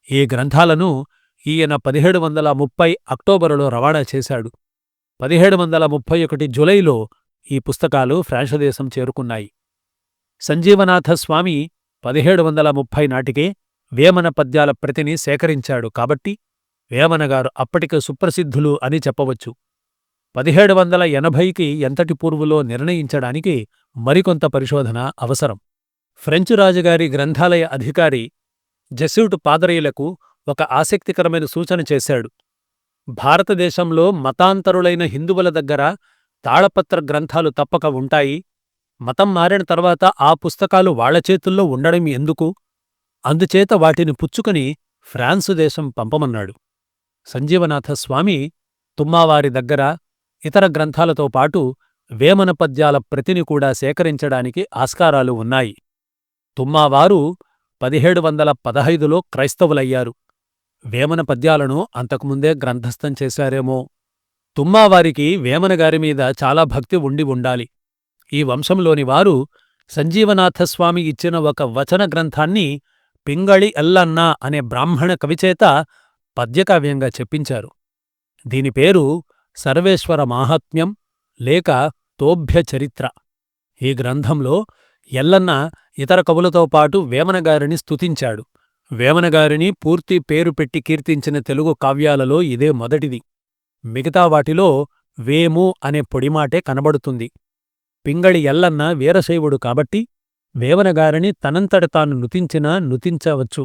ఈ గ్రంథాలను ఈయన 1730 అక్టోబరులో రవాణా చేశాడు. 1731 జులైలో ఈ పుస్తకాలు ఫ్రాన్సు దేశం చేరుకున్నాయి. సంజీవనాథస్వామి 1730 నాటికే వేమన పద్యాల ప్రతిని సేకరించాడు కాబట్టి వేమనగారు అప్పటికే సుప్రసిద్ధులు అని చెప్పవచ్చు. 1780కి ఎంతటి పూర్వులో నిర్ణయించడానికి మరికొంత పరిశోధన అవసరం. ఫ్రెంచు రాజుగారి గ్రంథాలయ అధికారి జెసూట్ పాదరీలకు ఒక ఆసక్తికరమైన సూచన చేశాడు. భారతదేశంలో మతాంతరులైన హిందువుల దగ్గర తాళపత్ర గ్రంథాలు తప్పక ఉంటాయి. మతం మారిన తర్వాత ఆ పుస్తకాలు వాళ్ల చేతుల్లో ఉండడం ఎందుకు? అందుచేత వాటిని పుచ్చుకుని ఫ్రాన్సు దేశం పంపమన్నాడు. సంజీవనాథస్వామి తుమ్మావారి దగ్గర ఇతర గ్రంథాలతో పాటు వేమన పద్యాల ప్రతిని కూడా సేకరించడానికి ఆస్కారాలు ఉన్నాయి. తుమ్మావారు 1715లో క్రైస్తవులయ్యారు. వేమన పద్యాలను అంతకుముందే గ్రంథస్థం చేశారేమో. తుమ్మావారికి వేమనగారిమీద చాలా భక్తి ఉండి ఉండాలి. ఈ వంశంలోని వారు సంజీవనాథస్వామి ఇచ్చిన ఒక వచన గ్రంథాన్ని పింగళి ఎల్లన్న అనే బ్రాహ్మణ కవిచేత పద్యకావ్యంగా చెప్పించారు. దీని పేరు సర్వేశ్వర మాహాత్మ్యం లేక తోభ్య చరిత్ర. ఈ గ్రంథంలో ఎల్లన్న ఇతర కవులతో పాటు వేమనగారిని స్తుతించాడు. వేమనగారిని పూర్తి పేరు పెట్టి కీర్తించిన తెలుగు కావ్యాలలో ఇదే మొదటిది. మిగతా వాటిలో వేము అనే పొడిమాటే కనబడుతుంది. పింగళి ఎల్లన్న వీరశైవుడు కాబట్టి వేమనగారిని తనంతట తాను నుతించినా నుతించవచ్చు,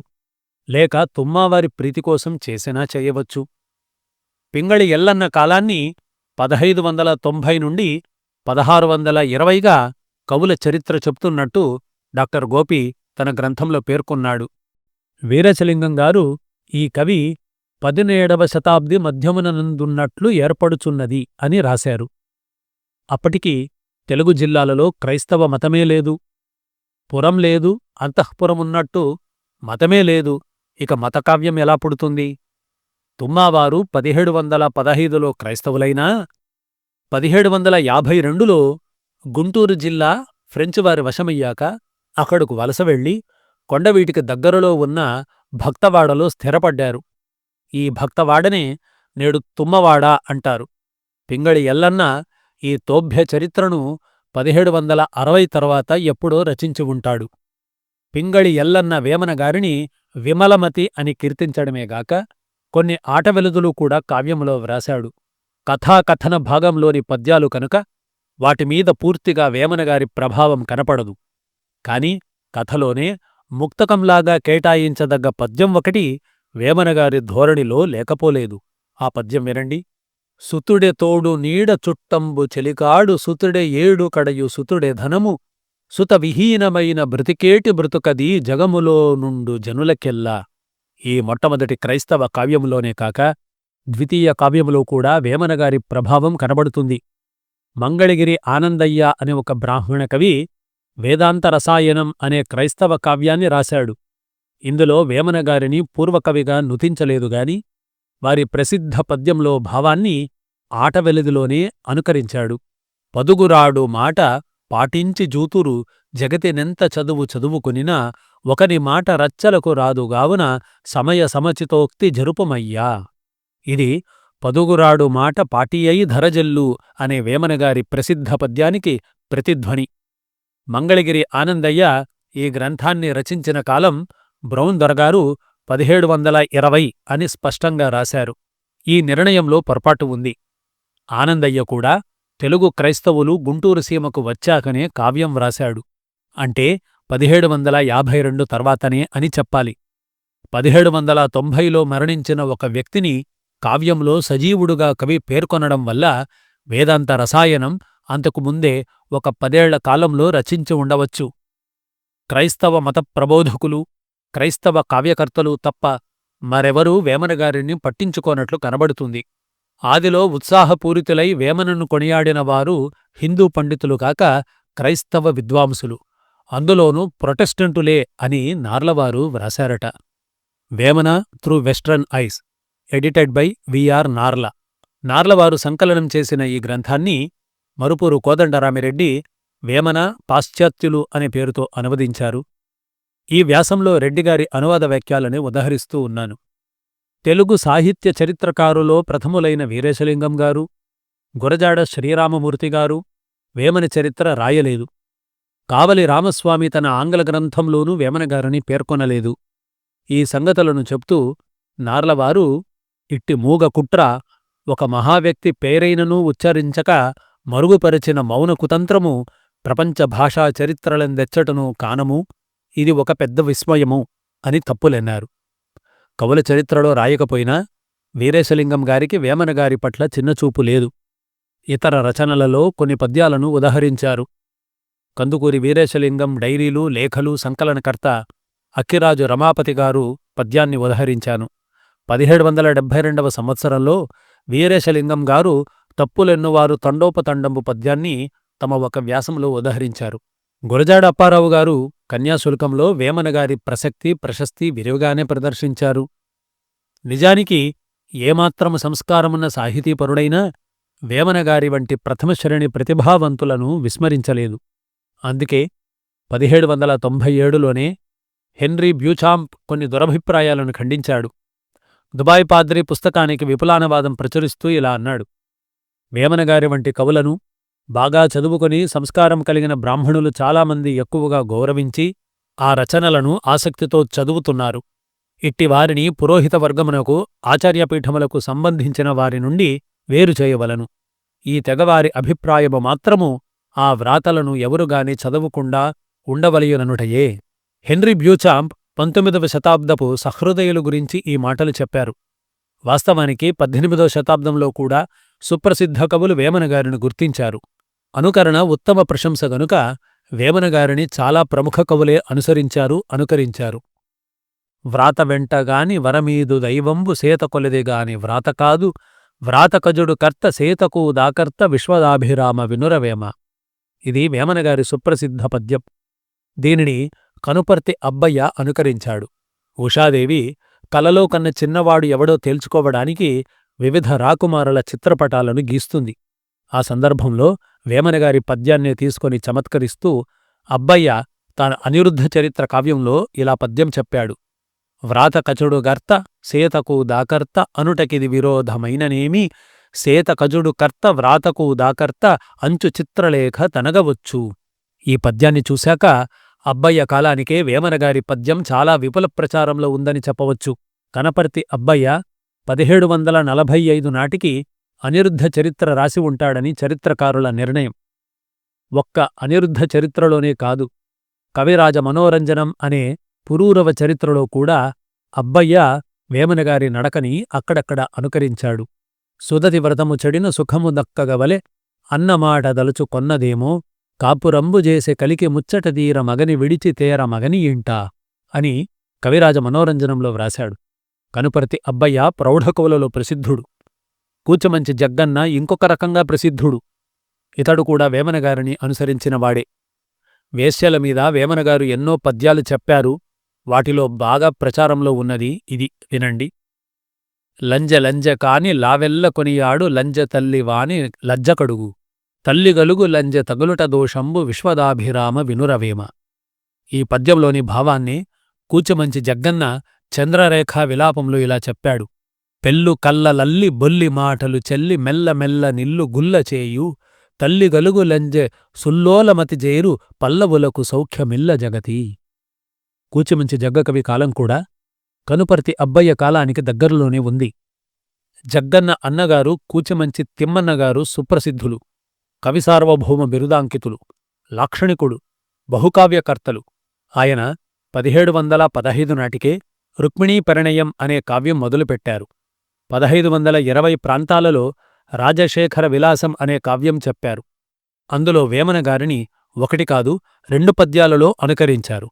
లేక తుమ్మావారి ప్రీతికోసం చేసినా చేయవచ్చు. పింగళి ఎల్లన్న కాలాన్ని 1590 నుండి 1620గా కవుల చరిత్ర చెప్తున్నట్టు డాక్టర్ గోపి తన గ్రంథంలో పేర్కొన్నాడు. వీరేశలింగం గారు ఈ కవి 17వ శతాబ్ది మధ్యమునందున్నట్లు ఏర్పడుచున్నది అని రాశారు. అప్పటికి తెలుగు జిల్లాలలో క్రైస్తవ మతమే లేదు, పురం లేదు, అంతఃపురమున్నట్టు మతమే లేదు. ఇక మతకావ్యం ఎలా పుడుతుంది? తుమ్మావారు 1715లో క్రైస్తవులైనా 1752లో గుంటూరు జిల్లా ఫ్రెంచువారి వశమయ్యాక అక్కడకు వలస వెళ్లి కొండవీటికి దగ్గరలో ఉన్న భక్తవాడలో స్థిరపడ్డారు. ఈ భక్తవాడనే నేడు తుమ్మవాడ అంటారు. పింగళి ఎల్లన్న ఈ తోభ్య చరిత్రను 1760 తర్వాత ఎప్పుడో రచించి ఉంటాడు. పింగళి ఎల్లన్న వేమనగారిని విమలమతి అని కీర్తించడమేగాక కొన్ని ఆటవెలుదులు కూడా కావ్యంలో వ్రాశాడు. కథాకథన భాగంలోని పద్యాలు కనుక వాటిమీద పూర్తిగా వేమనగారి ప్రభావం కనపడదు. కాని కథలోనే ముక్తకంలాగా కేటాయించదగ్గ పద్యం ఒకటి వేమనగారి ధోరణిలో లేకపోలేదు. ఆ పద్యం వినండి. సుతుడె తోడు నీడ చుట్టంబు చెలికాడు సుతుడె ఏడు కడయు సుతుడె ధనము సుత విహీనమైన బ్రతికేటి బ్రతుకది జగములో నుండు జనులకెల్లా. ఈ మొట్టమొదటి క్రైస్తవ కావ్యములోనే కాక ద్వితీయ కావ్యములో కూడా వేమనగారి ప్రభావం కనబడుతుంది. మంగళగిరి ఆనందయ్య అనే ఒక బ్రాహ్మణ కవి వేదాంత రసాయనం అనే క్రైస్తవ కావ్యాన్ని రాశాడు. ఇందులో వేమనగారిని పూర్వకవిగా నుతించలేదుగాని వారి ప్రసిద్ధ పద్యంలో భావాన్ని ఆటవెలిదిలోనే అనుకరించాడు. పదుగురాడు మాట పాటించి జూతురు జగతినెంత చదువు చదువుకునినా ఒకని మాట రచ్చలకు రాదుగావున సమయ సమచితోక్తి జరుపుమయ్యా. ఇది పదుగురాడు మాట పాటియై ధరజల్లు అనే వేమనగారి ప్రసిద్ధ పద్యానికి ప్రతిధ్వని. మంగళగిరి ఆనందయ్య ఈ గ్రంథాన్ని రచించిన కాలం బ్రౌన్ దొరగారు 1720 అని స్పష్టంగా రాశారు. ఈ నిర్ణయంలో పొరపాటు ఉంది. ఆనందయ్య కూడా తెలుగు క్రైస్తవులు గుంటూరు సీమకు వచ్చాకనే కావ్యం వ్రాశాడు. అంటే 1752 తర్వాతనే అని చెప్పాలి. 1790లో మరణించిన ఒక వ్యక్తిని కావ్యంలో సజీవుడుగా కవి పేర్కొనడం వల్ల వేదాంత రసాయనం అంతకుముందే ఒక 10 ఏళ్ల కాలంలో రచించి ఉండవచ్చు. క్రైస్తవ మత ప్రబోధకులు, క్రైస్తవ కావ్యకర్తలు తప్ప మరెవరూ వేమనగారిని పట్టించుకోనట్లు కనబడుతుంది. ఆదిలో ఉత్సాహపూరితులై వేమనను కొనియాడిన వారు హిందూ పండితులు కాక క్రైస్తవ విద్వాంసులు, అందులోనూ ప్రొటెస్టంటులే అని నార్లవారు వ్రాశారట. Vemana through western eyes, edited by V R Narla. నార్లవారు సంకలనం చేసిన ఈ గ్రంథాన్ని మరుపూరు కోదండరామిరెడ్డి వేమన పాశ్చాత్యులు అనే పేరుతో అనువదించారు. ఈ వ్యాసంలో రెడ్డిగారి అనువాద వాక్యాలని ఉదహరిస్తూ ఉన్నాను. తెలుగు సాహిత్య చరిత్రకారులో ప్రథములైన వీరేశలింగం గారు, గురజాడ శ్రీరామమూర్తిగారు వేమన చరిత్ర రాయలేదు. కావలి రామస్వామి తన ఆంగ్ల గ్రంథంలోనూ వేమనగారిని పేర్కొనలేదు. ఈ సంగతులను చెప్తూ నార్లవారు ఇట్టి మూగ కుట్ర ఒక మహావ్యక్తి పేరైననూ ఉచ్చరించక మరుగుపరిచిన మౌన కుతంత్రము ప్రపంచ భాషా చరిత్రలందెచ్చటను కానము, ఇది ఒక పెద్ద విస్మయము అని తప్పులెన్నారు. కవుల చరిత్రలో రాయకపోయినా వీరేశలింగం గారికి వేమనగారి పట్ల చిన్నచూపు లేదు. ఇతర రచనలలో కొన్ని పద్యాలను ఉదహరించారు. కందుకూరి వీరేశలింగం డైరీలు, లేఖలు సంకలనకర్త అక్కిరాజు రమాపతిగారు పద్యాన్ని ఉదహరించాను. 1772వ సంవత్సరంలో వీరేశలింగం గారు తప్పులెన్నువారు తండోపతండంబు పద్యాన్ని తమ ఒక వ్యాసంలో ఉదహరించారు. గురజాడ అప్పారావు గారు కన్యాశుల్కంలో వేమనగారి ప్రసక్తి, ప్రశస్తి విరివిగానే ప్రదర్శించారు. నిజానికి ఏమాత్రము సంస్కారమున్న సాహితీపరుడైనా వేమనగారి వంటి ప్రథమశ్రేణి ప్రతిభావంతులను విస్మరించలేదు. అందుకే 1797లోనే హెన్రీ బ్యూచాంప్ కొన్ని దురభిప్రాయాలను ఖండించాడు. దుబాయ్ పాద్రీ పుస్తకానికి విపులానవాదం ప్రచురిస్తూ ఇలా అన్నాడు: వేమనగారి వంటి కవులను బాగా చదువుకొని సంస్కారం కలిగిన బ్రాహ్మణులు చాలామంది ఎక్కువగా గౌరవించి ఆ రచనలను ఆసక్తితో చదువుతున్నారు. ఇట్టివారిని పురోహిత వర్గమునకు, ఆచార్యపీఠములకు సంబంధించిన వారి నుండి వేరు చేయవలను. ఈ తెగవారి అభిప్రాయము మాత్రము ఆ వ్రాతలను ఎవరుగాని చదవకుండా ఉండవలయుననుటయే. హెన్రీ బ్యూచాంప్ 19వ శతాబ్దపు సహృదయులు గురించి ఈ మాటలు చెప్పారు. వాస్తవానికి 18వ శతాబ్దంలో కూడా సుప్రసిద్ధ కవులు వేమనగారిని గుర్తించారు. అనుకరణ ఉత్తమ ప్రశంస గనుక వేమనగారిని చాలా ప్రముఖ కవులే అనుకరించారు. వ్రాత వెంటగాని వరమీదు దైవంబు సేతకొలదిగాని వ్రాత కాదు, వ్రాతకజుడు కర్త సేతకు దాకర్త విశ్వదాభిరామ వినురవేమ. ఇది వేమనగారి సుప్రసిద్ధ పద్యం. దీనిని కనుపర్తి అబ్బయ్య అనుకరించాడు. ఉషాదేవి కలలో కన్న చిన్నవాడు ఎవడో తేల్చుకోవడానికి వివిధ రాకుమారుల చిత్రపటాలను గీస్తుంది. ఆ సందర్భంలో వేమనగారి పద్యాన్నే తీసుకొని చమత్కరిస్తూ అబ్బయ్య తాను అనిరుద్ధ చరిత్ర కావ్యంలో ఇలా పద్యం చెప్పాడు: వ్రాతకచుడు గర్త సేతకు దాకర్త అనుటకిది విరోధమైననేమి, సేతకజుడు కర్త వ్రాతకు దాకర్త అంచు చిత్రలేఖ తనగవచ్చు. ఈ పద్యాన్ని చూశాక అబ్బయ్య కాలానికే వేమనగారి పద్యం చాలా విపుల ప్రచారంలో ఉందని చెప్పవచ్చు. కనపర్తి అబ్బయ్య 1745 నాటికి అనిరుద్ధ చరిత్ర రాసి ఉంటాడని చరిత్రకారుల నిర్ణయం. ఒక్క అనిరుద్ధ చరిత్రలోనే కాదు, కవిరాజ మనోరంజనం అనే పురూరవ చరిత్రలో కూడా అబ్బయ్య వేమనగారి నడకని అక్కడక్కడ అనుకరించాడు. సుదతి వ్రతము చెడిన సుఖము దక్కగవలె అన్నమాట దలుచు కొన్నదేమో, కాపురంబుజేసె కలికి ముచ్చటదీర మగని విడిచి తేర మగని ఇంటా అని కవిరాజ మనోరంజనంలో వ్రాశాడు. కనుపర్తి అబ్బయ్య ప్రౌఢకవులలో ప్రసిద్ధుడు. కూచమంచి జగ్గన్న ఇంకొక రకంగా ప్రసిద్ధుడు. ఇతడు కూడా వేమనగారిని అనుసరించినవాడే. వేశ్యల మీద వేమనగారు ఎన్నో పద్యాలు చెప్పారు. వాటిలో బాగా ప్రచారంలో ఉన్నది ఇది వినండి. లంజ లంజ కాని లావెల్ల కొనియాడు లంజ తల్లివాని లజ్జకడుగు తల్లిగలుగు లంజ తగులుట దోషంబు విశ్వదాభిరామ వినురవేమ. ఈ పద్యంలోని భావాన్ని కూచమంచి జగ్గన్న చంద్రరేఖా విలాపంలో ఇలా చెప్పాడు. పెళ్ళు కల్లలల్లి బొల్లి మాటలు చెల్లి మెల్ల మెల్ల నిల్లు గుల్లచేయు తల్లిగలుగు లంజె సుల్లోలమతి జేరు పల్లవులకు సౌఖ్యమిల్ల జగతి. కూచిమంచి జగ్గకవి కాలం కూడా కనుపర్తి అబ్బయ్య కాలానికి దగ్గరలోనే ఉంది. జగ్గన్న అన్నగారు కూచిమంచి తిమ్మన్నగారు సుప్రసిద్ధులు, కవిసార్వభౌమ బిరుదాంకితులు, లాక్షణికుడు, బహుకావ్యకర్తలు. ఆయన 1715 నాటికే రుక్మిణీ పరిణయం అనే కావ్యం మొదలుపెట్టారు. 1520 ప్రాంతాలలో రాజశేఖర విలాసం అనే కావ్యం చెప్పారు. అందులో వేమనగారిని ఒకటి కాదు 2 పద్యాలలో అనుకరించారు.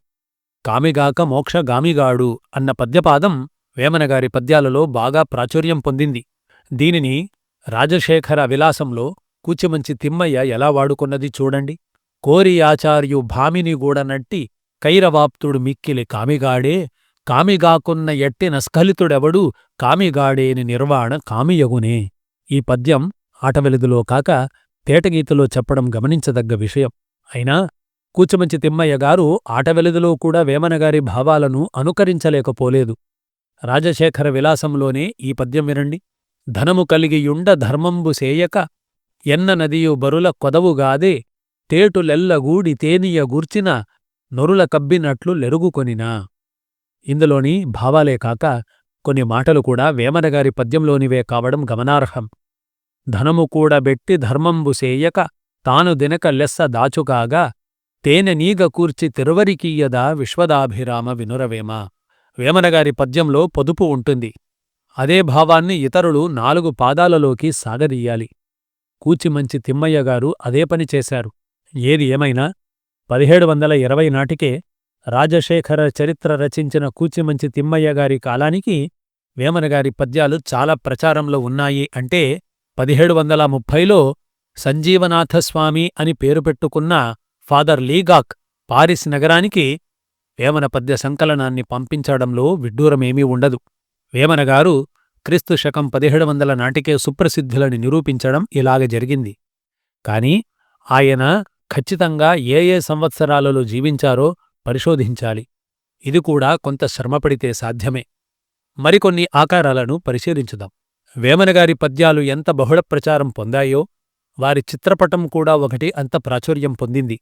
కామిగాక మోక్షగామిగాడు అన్న పద్యపాదం వేమనగారి పద్యాలలో బాగా ప్రాచుర్యం పొందింది. దీనిని రాజశేఖర విలాసంలో కూచిమంచి తిమ్మయ్య ఎలా వాడుకున్నది చూడండి. కోరి ఆచార్యు భామినిగూడనట్టి కైరవాప్తుడు మిక్కిలి కామిగాడే కామిగాకున్న ఎట్టిన స్ఖలితుడెవడు కామిగాడేని నిర్వాణ కామియగునే. ఈ పద్యం ఆటవెలుదులో కాక తేటగీతలో చెప్పడం గమనించదగ్గ విషయం. అయినా కూచమంచి తిమ్మయ్య గారు ఆటవెలుదులో కూడా వేమనగారి భావాలను అనుకరించలేకపోలేదు. రాజశేఖర విలాసంలోనే ఈ పద్యం వినండి. ధనము కలిగియుండ ధర్మంబు సేయక ఎన్న నదియు బరుల కొదవుగాదే తేటులెల్లగూడి తేనియ గూర్చిన నొరుల కబ్బినట్లు లెరుగుకొనినా. ఇందులోని భావాలే కాక కొన్ని మాటలు కూడా వేమనగారి పద్యంలోనివే కావడం గమనార్హం. ధనము కూడబెట్టి ధర్మంబు సేయక తాను దినక లెస్స దాచుకాగా తేనె నీగ కూర్చి తిరువరికీయదా విశ్వదాభిరామ వినురవేమ. వేమనగారి పద్యంలో పొదుపు ఉంటుంది. అదే భావాన్ని ఇతరులు 4 పాదాలలోకి సాగదీయాలి. కూచిమంచి తిమ్మయ్యగారు అదే పని చేశారు. ఏది ఏమైనా 1720 నాటికే రాజశేఖర చరిత్ర రచించిన కూచిమంచి తిమ్మయ్యగారి కాలానికి వేమనగారి పద్యాలు చాలా ప్రచారంలో ఉన్నాయి అంటే 1730లో సంజీవనాథస్వామి అని పేరు పెట్టుకున్న ఫాదర్ లీగాక్ పారిస్ నగరానికి వేమన పద్య సంకలనాన్ని పంపించడంలో విడ్డూరమేమీ ఉండదు. వేమనగారు క్రీస్తు శకం 1700 నాటికే సుప్రసిద్ధులని నిరూపించడం ఇలాగ జరిగింది. కాని ఆయన ఖచ్చితంగా ఏ సంవత్సరాలలో జీవించారో పరిశోధించాలి. ఇది కూడా కొంత శ్రమపడితే సాధ్యమే. మరికొన్ని ఆకారాలను పరిశీలించుదాం. వేమనగారి పద్యాలు ఎంత బహుళ ప్రచారం పొందాయో వారి చిత్రపటం కూడా ఒకటి అంత ప్రాచుర్యం పొందింది.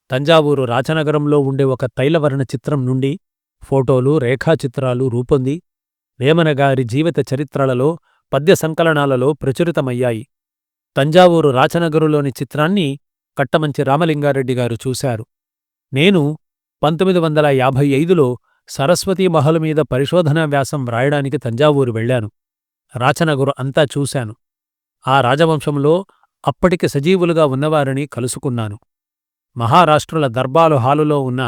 తంజావూరు రాచనగరంలో ఉండే ఒక తైలవర్ణ చిత్రం నుండి ఫోటోలు, రేఖాచిత్రాలు రూపొంది వేమనగారి జీవిత చరిత్రలలో, పద్య సంకలనాలలో ప్రచురితమయ్యాయి. తంజావూరు రాచనగరులోని చిత్రాన్ని కట్టమంచి రామలింగారెడ్డిగారు చూశారు. నేను 1955లో సరస్వతీ మహల్ మీద పరిశోధనా వ్యాసం వ్రాయడానికి తంజావూరు వెళ్లాను. రాచనగరు అంతా చూశాను. ఆ రాజవంశంలో అప్పటికి సజీవులుగా ఉన్నవారిని కలుసుకున్నాను. మహారాష్ట్రుల దర్బారు హాలులో ఉన్న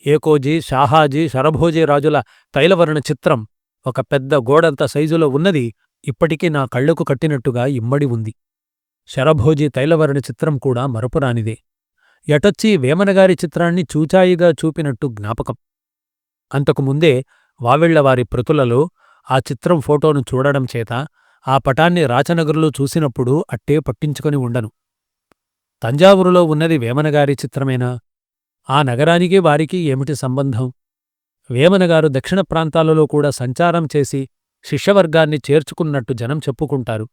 ఏకోజీ, షాహాజీ, శరభోజీ రాజుల తైలవర్ణ చిత్రం ఒక పెద్ద గోడంత సైజులో ఉన్నది ఇప్పటికీ నా కళ్లకు కట్టినట్టుగా ఇమ్మడి ఉంది. శరభోజీ తైలవర్ణ చిత్రం కూడా మరపురానిదే. ఎటొచ్చి వేమనగారి చిత్రాన్ని చూచాయిగా చూపినట్టు జ్ఞాపకం. అంతకుముందే వావిళ్లవారి ప్రతులలో ఆ చిత్రం ఫోటోను చూడడం చేత ఆ పటాన్ని రాచనగరులో చూసినప్పుడు అట్టే పట్టించుకొని ఉండను. తంజావూరులో ఉన్నది వేమనగారి చిత్రమేనా? ఆ నగరానికి వారికి ఏమిటి సంబంధం? వేమనగారు దక్షిణ ప్రాంతాలలో కూడా సంచారం చేసి శిష్యవర్గాన్ని చేర్చుకున్నట్టు జనం చెప్పుకుంటారు.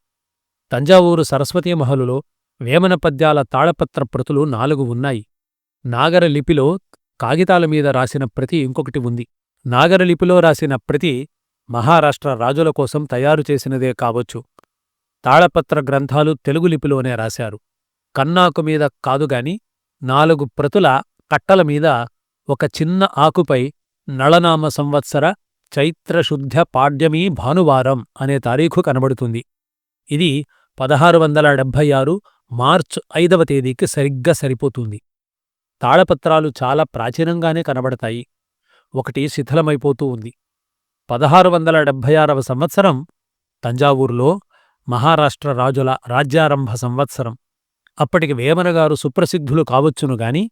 తంజావూరు సరస్వతీ మహలులో వేమన పద్యాల తాళపత్ర ప్రతులు 4 ఉన్నాయి. నాగరలిపిలో కాగితాలమీద రాసిన ప్రతి ఇంకొకటి ఉంది. నాగరలిపిలో రాసిన ప్రతి మహారాష్ట్ర రాజుల కోసం తయారు చేసినదే కావచ్చు. తాళపత్ర గ్రంథాలు తెలుగు లిపిలోనే రాశారు. కన్నాకు మీద కాదుగాని 4 ప్రతుల కట్టలమీద ఒక చిన్న ఆకుపై నళనామ సంవత్సర చైత్రశుద్ధ పాడ్యమీ భానువారం అనే తారీఖు కనబడుతుంది. ఇది 1676 మార్చ్ 5వ తేదీకి సరిగ్గా సరిపోతుంది. తాళపత్రాలు చాలా ప్రాచీనంగానే కనబడతాయి. ఒకటి శిథిలమైపోతూ ఉంది. 1676వ సంవత్సరం తంజావూరులో మహారాష్ట్ర రాజుల రాజ్యారంభ సంవత్సరం. అప్పటికి వేమనగారు సుప్రసిద్ధులు కావచ్చును గాని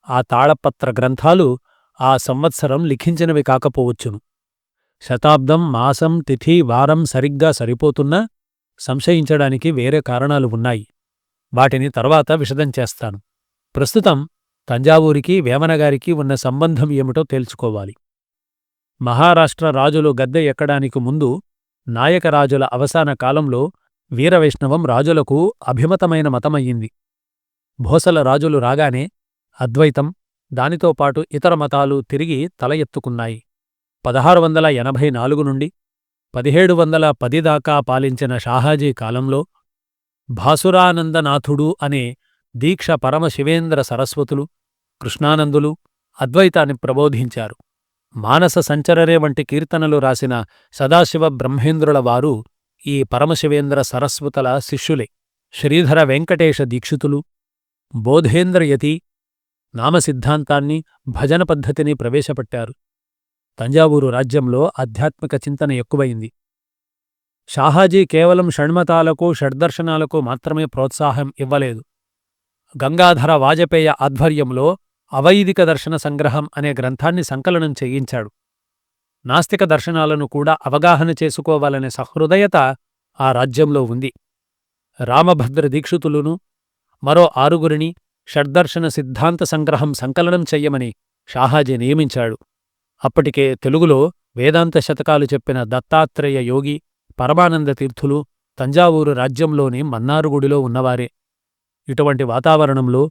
ఆ తాళపత్ర గ్రంథాలు ఆ సంవత్సరం లిఖించినవి కాకపోవచ్చును. శతాబ్దం, మాసం, తిథి, వారం సరిగ్గా సరిపోతున్నా సంశయించడానికి వేరే కారణాలు ఉన్నాయి. వాటిని తర్వాత విశదం చేస్తాను. ప్రస్తుతం తంజావూరికి వేమనగారికి ఉన్న సంబంధం ఏమిటో తేల్చుకోవాలి. మహారాష్ట్ర రాజులు గద్దె ఎక్కడానికి ముందు నాయకరాజుల అవసాన కాలంలో వీరవైష్ణవం రాజులకు అభిమతమైన మతమయ్యింది. భోసల రాజులు రాగానే అద్వైతం, దానితో పాటు ఇతర మతాలు తిరిగి తల ఎత్తుకున్నాయి. 1684 నుండి 1710 దాకా పాలించిన షాహాజీ కాలంలో భాసురానందనాథుడు అనే దీక్ష పరమశివేంద్ర సరస్వతులు, కృష్ణానందులు అద్వైతాన్ని ప్రబోధించారు. మానస సంచరరే వంటి కీర్తనలు రాసిన సదాశివ బ్రహ్మేంద్రుల వారు ఈ పరమశివేంద్ర సరస్వతుల శిష్యులే. శ్రీధర వెంకటేశ దీక్షితులు బోధేంద్రయతి నామసిద్ధాంతాన్ని, భజన పద్ధతిని ప్రవేశపెట్టారు. తంజావూరు రాజ్యంలో ఆధ్యాత్మిక చింతన ఎక్కువైంది. షాహాజీ కేవలం షణ్మతాలకు, షడ్దర్శనాలకు మాత్రమే ప్రోత్సాహం ఇవ్వలేదు. గంగాధర వాజపేయ ఆధ్వర్యంలో అవైదిక దర్శన సంగ్రహం అనే గ్రంథాన్ని సంకలనం చేయించాడు. నాస్తిక దర్శనాలను కూడా అవగాహన చేసుకోవాలనే సహృదయత ఆ రాజ్యంలో ఉంది. రామభద్ర దీక్షితులును మరో 6గురిని షడ్దర్శన సిద్ధాంత సంగ్రహం సంకలనం చెయ్యమని షాహాజీ నియమించాడు. అప్పటికే తెలుగులో వేదాంత శతకాలు చెప్పిన దత్తాత్రేయ యోగి, పరమానంద తీర్థులు తంజావూరు రాజ్యంలోని మన్నారుగుడిలో ఉన్నవారే. ఇటువంటి వాతావరణంలో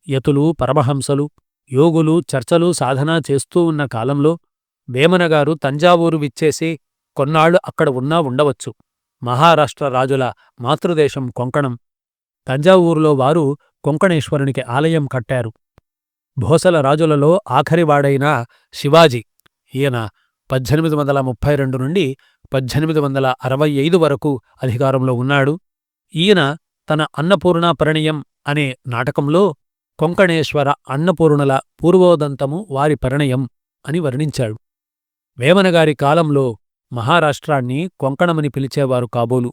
యతులు, పరమహంసలు, యోగులు చర్చలు, సాధనా చేస్తూ ఉన్న కాలంలో వేమనగారు తంజావూరు విచ్చేసి కొన్నాళ్లు అక్కడ ఉన్నా ఉండవచ్చు. మహారాష్ట్ర రాజుల మాతృదేశం కొంకణం. తంజావూరులో వారు కొంకణేశ్వరునికి ఆలయం కట్టారు. భోసల రాజులలో ఆఖరివాడైన శివాజీ, ఈయన 1832 నుండి 1865 వరకు అధికారంలో ఉన్నాడు. ఈయన తన అన్నపూర్ణ పరిణయం అనే నాటకంలో కొంకణేశ్వర అన్నపూర్ణల పూర్వోదంతము వారి పరిణయం అని వర్ణించాడు. వేమనగారి కాలంలో మహారాష్ట్రాన్ని కొంకణమని పిలిచేవారు కాబోలు.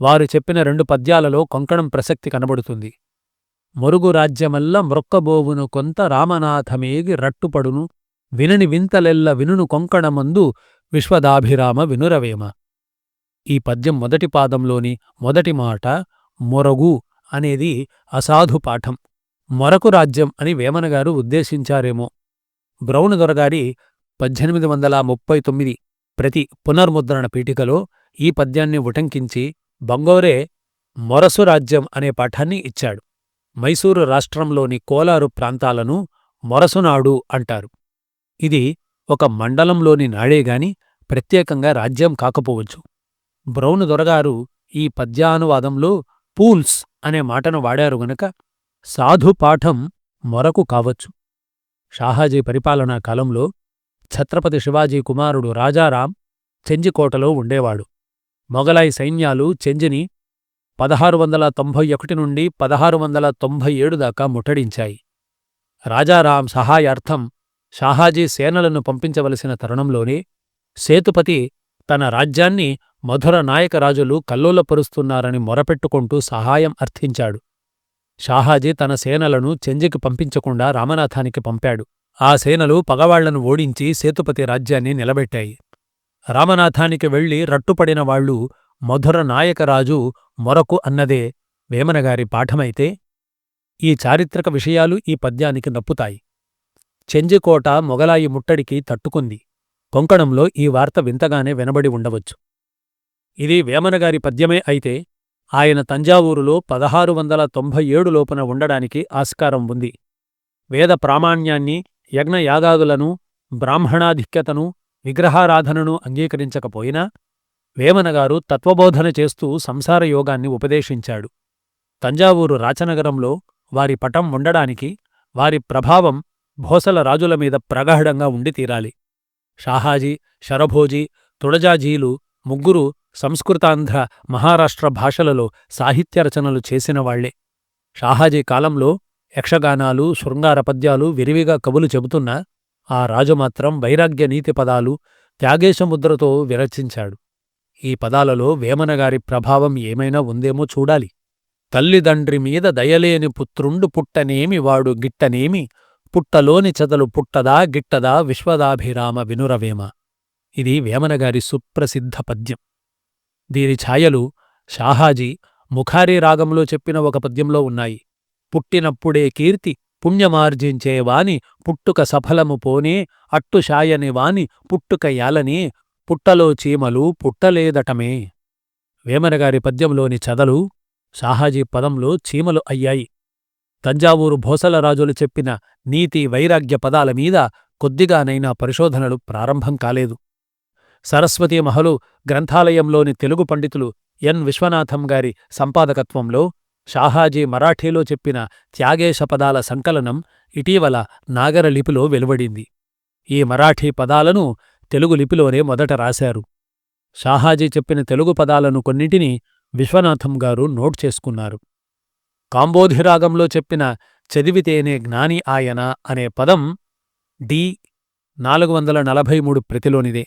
వారు చెప్పిన 2 పద్యాలలో కొంకణం ప్రసక్తి కనబడుతుంది. మొరుగు రాజ్యమల్ల మ్రొక్కబోవును కొంత రామనాథమేగి రట్టుపడును వినని వింతలెల్ల వినును కొంకణమందు విశ్వదాభిరామ వినురవేమ. ఈ పద్యం మొదటి పాదంలోని మొదటి మాట మొరగు అనేది అసాధు పాఠం. మొరకు రాజ్యం అని వేమనగారు ఉద్దేశించారేమో. బ్రౌన్ దొరగారి 1839 ప్రతి పునర్ముద్రణ పీఠికలో ఈ పద్యాన్ని ఉటంకించి బంగోరే మొరసు రాజ్యం అనే పాఠాన్ని ఇచ్చాడు. మైసూరు రాష్ట్రంలోని కోలారు ప్రాంతాలను మొరసునాడు అంటారు. ఇది ఒక మండలంలోని నాడేగాని ప్రత్యేకంగా రాజ్యం కాకపోవచ్చు. బ్రౌన్ దొరగారు ఈ పద్యానువాదంలో పూల్స్ అనే మాటను వాడారు గనుక సాధుపాఠం మొరకు కావచ్చు. షాహాజీ పరిపాలనా కాలంలో ఛత్రపతి శివాజీ కుమారుడు రాజారాం చెంజికోటలో ఉండేవాడు. మొగలాయి సైన్యాలు చెంజిని 1691 నుండి 1697 దాకా ముట్టడించాయి. రాజారాం సహాయార్థం షాహాజీ సేనలను పంపించవలసిన తరుణంలోనే సేతుపతి తన రాజ్యాన్ని మధుర నాయకరాజులు కల్లోలపరుస్తున్నారని మొరపెట్టుకుంటూ సహాయం అర్థించాడు. షాహాజీ తన సేనలను చెంజికి పంపించకుండా రామనాథానికి పంపాడు. ఆ సేనలు పగవాళ్లను ఓడించి సేతుపతి రాజ్యాన్ని నిలబెట్టాయి. రామనాథానికి వెళ్లి రట్టుపడిన వాళ్లు మధుర నాయకరాజు మొరకు అన్నదే వేమనగారి పాఠమైతే ఈ చారిత్రక విషయాలు ఈ పద్యానికి నప్పుతాయి. చెంజికోట మొగలాయి ముట్టడికి తట్టుకుంది. కొంకణంలో ఈ వార్త వింతగానే వినబడి ఉండవచ్చు. ఇది వేమనగారి పద్యమే అయితే ఆయన తంజావూరులో 1697 లోపున ఉండడానికి ఆస్కారం ఉంది. వేద ప్రామాణ్యాన్ని, యజ్ఞయాగాదులను, బ్రాహ్మణాధిక్యతను, విగ్రహారాధనను అంగీకరించకపోయినా వేమనగారు తత్వబోధన చేస్తూ సంసారయోగాన్ని ఉపదేశించాడు. తంజావూరు రాచనగరంలో వారి పటం ఉండడానికి వారి ప్రభావం భోసల రాజుల మీద ప్రగాఢంగా ఉండి తీరాలి. షాహాజీ, శరభోజీ, తుడజాజీలు ముగ్గురు సంస్కృతాంధ్ర, మహారాష్ట్ర భాషలలో సాహిత్యరచనలు చేసినవాళ్లే. షాహాజీ కాలంలో యక్షగానాలు, శృంగార పద్యాలు విరివిగా కవులు చెబుతున్నా ఆ రాజు మాత్రం వైరాగ్య నీతి పదాలు త్యాగేశముద్రతో విరచించాడు. ఈ పదాలలో వేమనగారి ప్రభావం ఏమైనా ఉందేమో చూడాలి. తల్లిదండ్రి మీద దయలేని పుత్రుండు పుట్టనేమి వాడు గిట్టనేమి పుట్టలోని చదలు పుట్టదా గిట్టదా విశ్వదాభిరామ వినురవేమ. ఇది వేమనగారి సుప్రసిద్ధ పద్యం. దీని ఛాయలు షాహాజీ ముఖారీ రాగంలో చెప్పిన ఒక పద్యంలో ఉన్నాయి. పుట్టినప్పుడే కీర్తి పుణ్యమార్జించేవాని పుట్టుక సఫలము పోనే అట్టుషాయని వాని పుట్టుక యాలనే పుట్టలో చీమలు పుట్టలేదటమే. వేమనగారి పద్యంలోని చదలు షాహాజీ పదంలో చీమలు అయ్యాయి. తంజావూరు భోసలరాజులు చెప్పిన నీతి వైరాగ్య పదాల మీద కొద్దిగానైనా పరిశోధనలు ప్రారంభం కాలేదు. సరస్వతీ మహలు గ్రంథాలయంలోని తెలుగు పండితులు ఎన్ విశ్వనాథం గారి సంపాదకత్వంలో షాహాజీ మరాఠీలో చెప్పిన త్యాగేశ పదాల సంకలనం ఇటీవల నాగర లిపిలో వెలువడింది. ఈ మరాఠీ పదాలను తెలుగు లిపిలోనే మొదట రాశారు. షాహాజీ చెప్పిన తెలుగు పదాలను కొన్నింటిని విశ్వనాథం గారు నోట్ చేసుకున్నారు. కాంబోధిరాగంలో చెప్పిన చదివితేనే జ్ఞాని ఆయన అనే పదం డి 443 ప్రతిలోనిదే.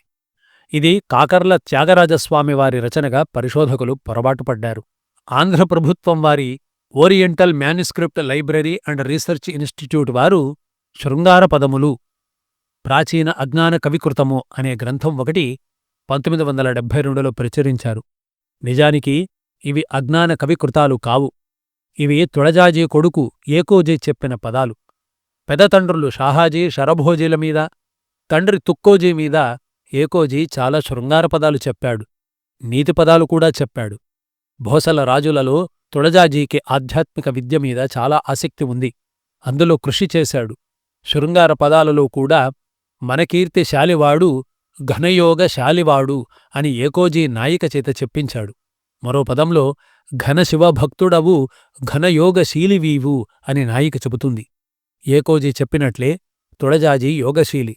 ఇది కాకర్ల త్యాగరాజస్వామివారి రచనగా పరిశోధకులు పొరబాటుపడ్డారు. ఆంధ్రప్రభుత్వం వారి oriental manuscript library and research institute వారు శృంగార పదములు ప్రాచీన అజ్ఞాన కవికృతము అనే గ్రంథం ఒకటి 1972లో ప్రచురించారు. నిజానికి ఇవి అజ్ఞాన కవికృతాలు కావు. ఇవి తుళజాజీ కొడుకు ఏకోజీ చెప్పిన పదాలు. పెదతండ్రులు షాహాజీ షరభోజీల మీద, తండ్రి తుక్కోజీ మీద ఏకోజీ చాలా శృంగార పదాలు చెప్పాడు. నీతి పదాలు కూడా చెప్పాడు. భోసల రాజులలో తుళజాజీకి ఆధ్యాత్మిక విద్య మీద చాలా ఆసక్తి ఉంది. అందులో కృషి చేశాడు. శృంగార పదాలలో కూడా మనకీర్తి శాలివాడు ఘనయోగ శాలివాడు అని ఏకోజీ నాయిక చేత చెప్పించాడు. మరో పదంలో ఘనశివభక్తుడవు ఘనయోగశీలివీవు అని నాయిక చెబుతుంది. ఏకోజీ చెప్పినట్లే తుళజాజీ యోగశీలి.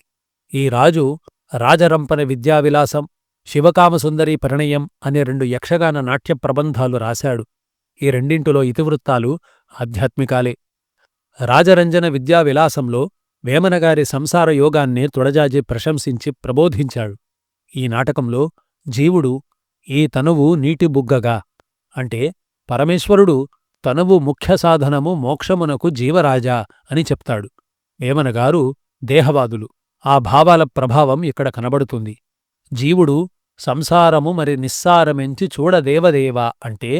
ఈ రాజు రాజరంపన విద్యావిలాసం, శివకామసుందరీ పరిణయం అనే 2 యక్షగాన నాట్య ప్రబంధాలు రాశాడు. ఈ రెండింటిలో ఇతివృత్తాలు ఆధ్యాత్మికాలే. రాజరంజన విద్యావిలాసంలో వేమనగారి సంసార యోగాన్నే తుళజాజీ ప్రశంసించి ప్రబోధించాడు. ఈ నాటకంలో జీవుడు ఈ తనువు నీటిబుగ్గగా అంటే పరమేశ్వరుడు తనువు ముఖ్య సాధనము మోక్షమునకు జీవరాజా అని చెప్తాడు. వేమనగారు దేహవాదులు. ఆ భావాల ప్రభావం ఇక్కడ కనబడుతుంది. జీవుడు సంసారము మరి నిస్సారమెంచి చూడదేవదేవా అంటే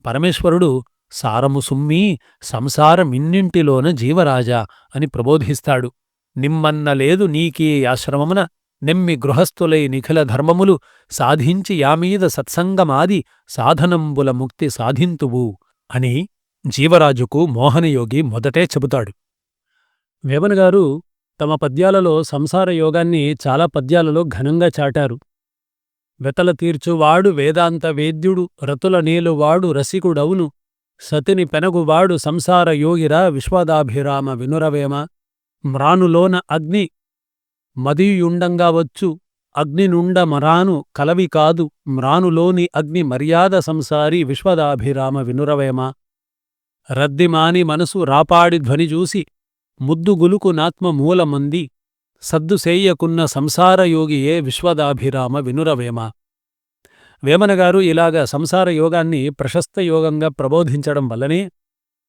పరమేశ్వరుడు సారము సుమ్మీ సంసారమిన్నింటిలోన జీవరాజా అని ప్రబోధిస్తాడు. నిమ్మన్నలేదు నీకీ ఆశ్రమమున నెమ్మి గృహస్థులై నిఖిల ధర్మములు సాధించి యామీద సత్సంగమాది సాధనంబుల ముక్తి సాధింతువు అని జీవరాజుకు మోహనయోగి మొదటే చెబుతాడు. వేమనగారు తమ పద్యాలలో సంసార యోగాన్ని చాలా పద్యాలలో ఘనంగా చాటారు. వెతల తీర్చువాడు వేదాంత వేద్యుడు రతుల నేలువాడు రసికుడవును సతిని పెనగువాడు సంసార యోగిరా విశ్వదాభిరామ వినురవేమ. మ్రానులోన అగ్ని మదియుండంగా వచ్చు అగ్నినుండ మరాను కలవి కాదు మ్రానులోని అగ్ని మర్యాద సంసారి విశ్వదాభిరామ వినురవేమ. రద్దిమాని మనసు రాపాడి ధ్వని చూసి ముద్దుగులుకు నాత్మ మూలమంది సద్దుసేయ్యకున్న సంసారయోగియే విశ్వదాభిరామ వినురవేమ. వేమనగారు ఇలాగ సంసార యోగాన్ని ప్రశస్త యోగంగా ప్రబోధించడం వల్లనే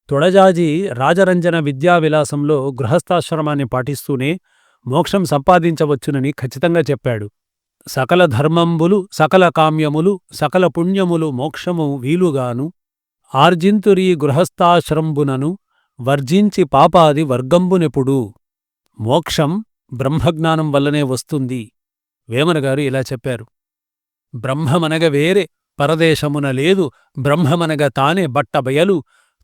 తుళజాజీ రాజరంజన విద్యావిలాసంలో గృహస్థాశ్రమాన్ని పాటిస్తూనే మోక్షం సంపాదించవచ్చునని ఖచ్చితంగా చెప్పాడు. సకల ధర్మంబులు సకల కామ్యములు సకల పుణ్యములు మోక్షము వీలుగాను ఆర్జింతురీ గృహస్థాశ్రంబునను వర్జించి పాపాది వర్గంబునెప్పుడు. మోక్షం బ్రహ్మజ్ఞానం వల్లనే వస్తుంది. వేమనగారు ఇలా చెప్పారు. బ్రహ్మమనగ వేరే పరదేశమున లేదు బ్రహ్మమనగ తానే బట్టబయలు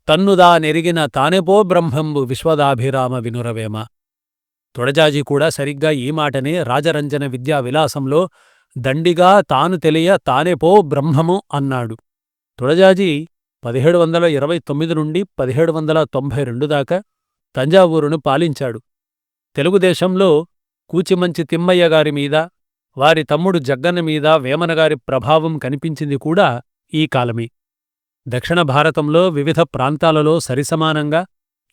తన్నుదా నెరిగిన తానేపో బ్రహ్మంబు విశ్వదాభిరామ వినురవేమ. తుళజాజీ కూడా సరిగ్గా ఈ మాటనే రాజరంజన విద్యావిలాసంలో దండిగా తాను తెలియ తానేపో బ్రహ్మము అన్నాడు. తుళజాజీ 1729 నుండి 1792 దాకా తంజావూరును పాలించాడు. తెలుగుదేశంలో కూచిమంచి తిమ్మయ్య గారి మీద వారి తమ్ముడు జగ్గన్న మీద వేమనగారి ప్రభావం కనిపించింది కూడా ఈ కాలమే. దక్షిణ భారతంలో వివిధ ప్రాంతాలలో సరిసమానంగా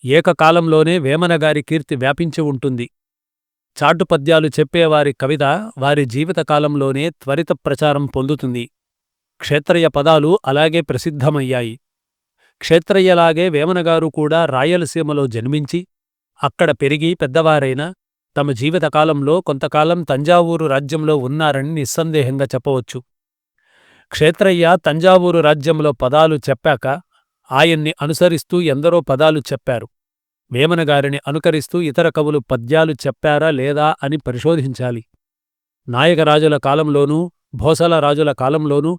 ఏకకాలంలోనే వేమనగారి కీర్తి వ్యాపించి ఉంటుంది. చాటుపద్యాలు చెప్పేవారి కవిత వారి జీవితకాలంలోనే త్వరిత ప్రచారం పొందుతుంది. క్షేత్రయ పదాలు అలాగే ప్రసిద్ధమయ్యాయి. క్షేత్రయ్యలాగే వేమనగారు కూడా రాయలసీమలో జన్మించి అక్కడ పెరిగి పెద్దవారైన తమ జీవితకాలంలో కొంతకాలం తంజావూరు రాజ్యంలో ఉన్నారని నిస్సందేహంగా చెప్పవచ్చు. క్షేత్రయ్య తంజావూరు రాజ్యంలో పదాలు చెప్పాక ఆయన్ని అనుసరిస్తూ ఎందరో పదాలు చెప్పారు. వేమనగారిని అనుకరిస్తూ ఇతర కవులు పద్యాలు చెప్పారా లేదా అని పరిశోధించాలి. నాయకరాజుల కాలంలోనూ భోసల రాజుల కాలంలోనూ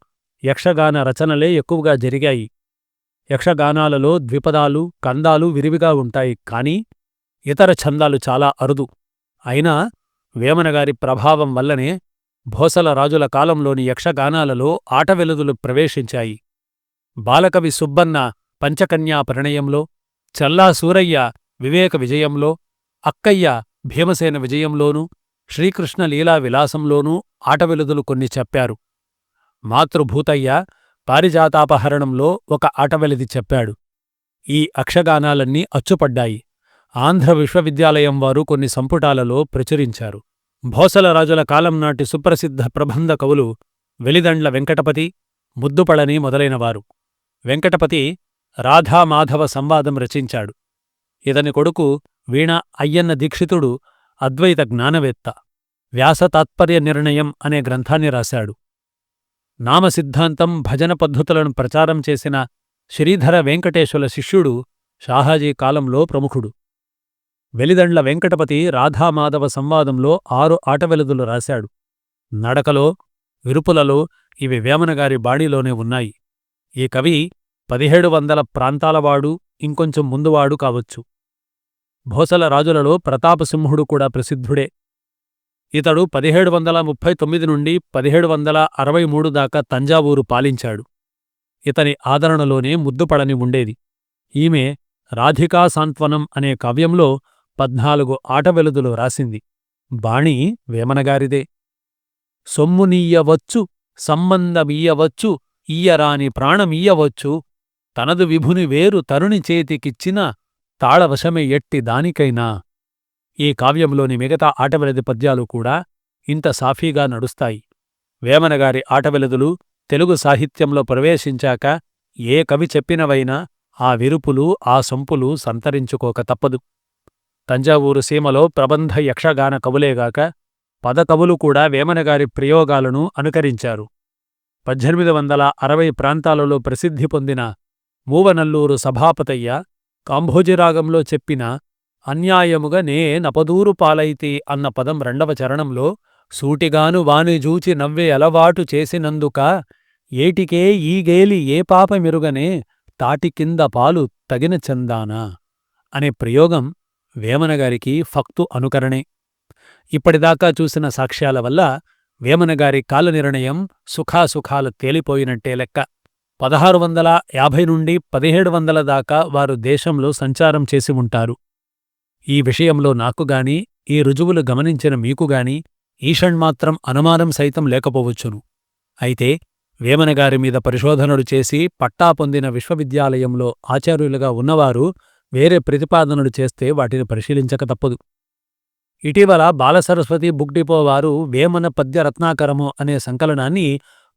యక్షగాన రచనలే ఎక్కువగా జరిగాయి. యక్షగానాలలో ద్విపదాలు, కందాలు విరివిగా ఉంటాయి, కాని ఇతర ఛందాలు చాలా అరుదు. అయినా వేమనగారి ప్రభావం వల్లనే భోసల రాజుల కాలంలోని యక్షగానాలలో ఆటవెలుదులు ప్రవేశించాయి. బాలకవి సుబ్బన్న పంచకన్యా ప్రణయంలో, చల్లా సూరయ్య వివేక విజయంలో, అక్కయ్య భీమసేన విజయంలోనూ, శ్రీకృష్ణ లీలా విలాసంలోనూ ఆటవెలుదులు కొన్ని చెప్పారు. మాతృభూతయ్య పారిజాతాపహరణంలో ఒక ఆటవెలిది చెప్పాడు. ఈ అక్షగానాలన్నీ అచ్చుపడ్డాయి. ఆంధ్ర విశ్వవిద్యాలయం వారు కొన్ని సంపుటాలలో ప్రచురించారు. భోసల రాజుల కాలం నాటి సుప్రసిద్ధ ప్రబంధ కవులు వెలిదండ్ల వెంకటపతి, ముద్దుపళని మొదలైనవారు. వెంకటపతి రాధామాధవ సంవాదం రచించాడు. ఇతని కొడుకు వీణ అయ్యన్న దీక్షితుడు అద్వైత జ్ఞానవేత్త. వ్యాస తాత్పర్య నిర్ణయం అనే గ్రంథాన్ని రాశాడు. నామసిద్ధాంతం, భజన పద్ధతులను ప్రచారం చేసిన శ్రీధర వెంకటేశుల శిష్యుడు షాహాజీ కాలంలో ప్రముఖుడు. వెలిదండ్ల వెంకటపతి రాధామాధవ సంవాదంలో 6 ఆటవెలుదులు రాశాడు. నడకలో, విరుపులలో ఇవి వేమనగారి బాణీలోనే ఉన్నాయి. ఈ కవి 1700 ప్రాంతాలవాడు, ఇంకొంచెం ముందువాడు కావచ్చు. భోసల రాజులలో ప్రతాపసింహుడు కూడా ప్రసిద్ధుడే. ఇతడు 1739 నుండి 1763 దాకా తంజావూరు పాలించాడు. ఇతని ఆదరణలోనే ముద్దుపళని ఉండేది. ఈమె రాధికా సాంత్వనం అనే కావ్యంలో 14 ఆటవెలుదులు రాసింది. బాణీ వేమనగారిదే. సొమ్మునీయవచ్చు, సంబంధమీయవచ్చు, ఇయ్యరాని ప్రాణమీయవచ్చు, తనదు విభుని వేరు తరుణి చేతికిచ్చిన తాళవశమే ఎట్టి దానికైనా. ఈ కావ్యంలోని మిగతా ఆటవెలది పద్యాలు కూడా ఇంత సాఫీగా నడుస్తాయి. వేమనగారి ఆటవెలుదులు తెలుగు సాహిత్యంలో ప్రవేశించాక ఏ కవి చెప్పినవైనా ఆ విరుపులు, ఆ సొంపులు సంతరించుకోక తప్పదు. తంజావూరు సీమలో ప్రబంధ యక్షగాన కవులేగాక పదకవులు కూడా వేమనగారి ప్రయోగాలను అనుకరించారు. 1860 ప్రాంతాలలో ప్రసిద్ధి పొందిన మూవనల్లూరు సభాపతయ్య కాంభోజిరాగంలో చెప్పిన అన్యాయముగా నే నపదూరు పాలైతి అన్న పదం 2వ చరణంలో సూటిగాను వానిజూచి నవ్వే అలవాటు చేసినందుక ఏటికే ఈగేలి ఏ పాపమిరుగనే తాటికింద పాలు తగిన చందానా అనే ప్రయోగం వేమనగారికి ఫక్తు అనుకరణే. ఇప్పటిదాకా చూసిన సాక్ష్యాల వల్ల వేమనగారి కాలనిర్ణయం సుఖాసుఖాలు తేలిపోయినట్టే లెక్క. 1650 నుండి 1700 దాకా వారు దేశంలో సంచారం చేసి ఉంటారు. ఈ విషయంలో నాకుగాని, ఈ రుజువులు గమనించిన మీకుగాని ఈషణ్మాత్రం అనుమానం సైతం లేకపోవచ్చును. అయితే వేమనగారి మీద పరిశోధనలు చేసి పట్టా పొందిన విశ్వవిద్యాలయంలో ఆచార్యులుగా ఉన్నవారు వేరే ప్రతిపాదనలు చేస్తే వాటిని పరిశీలించక తప్పదు. ఇటీవల బాలసరస్వతి బుక్ డిపో వారు వేమన పద్య రత్నాకరము అనే సంకలనాన్ని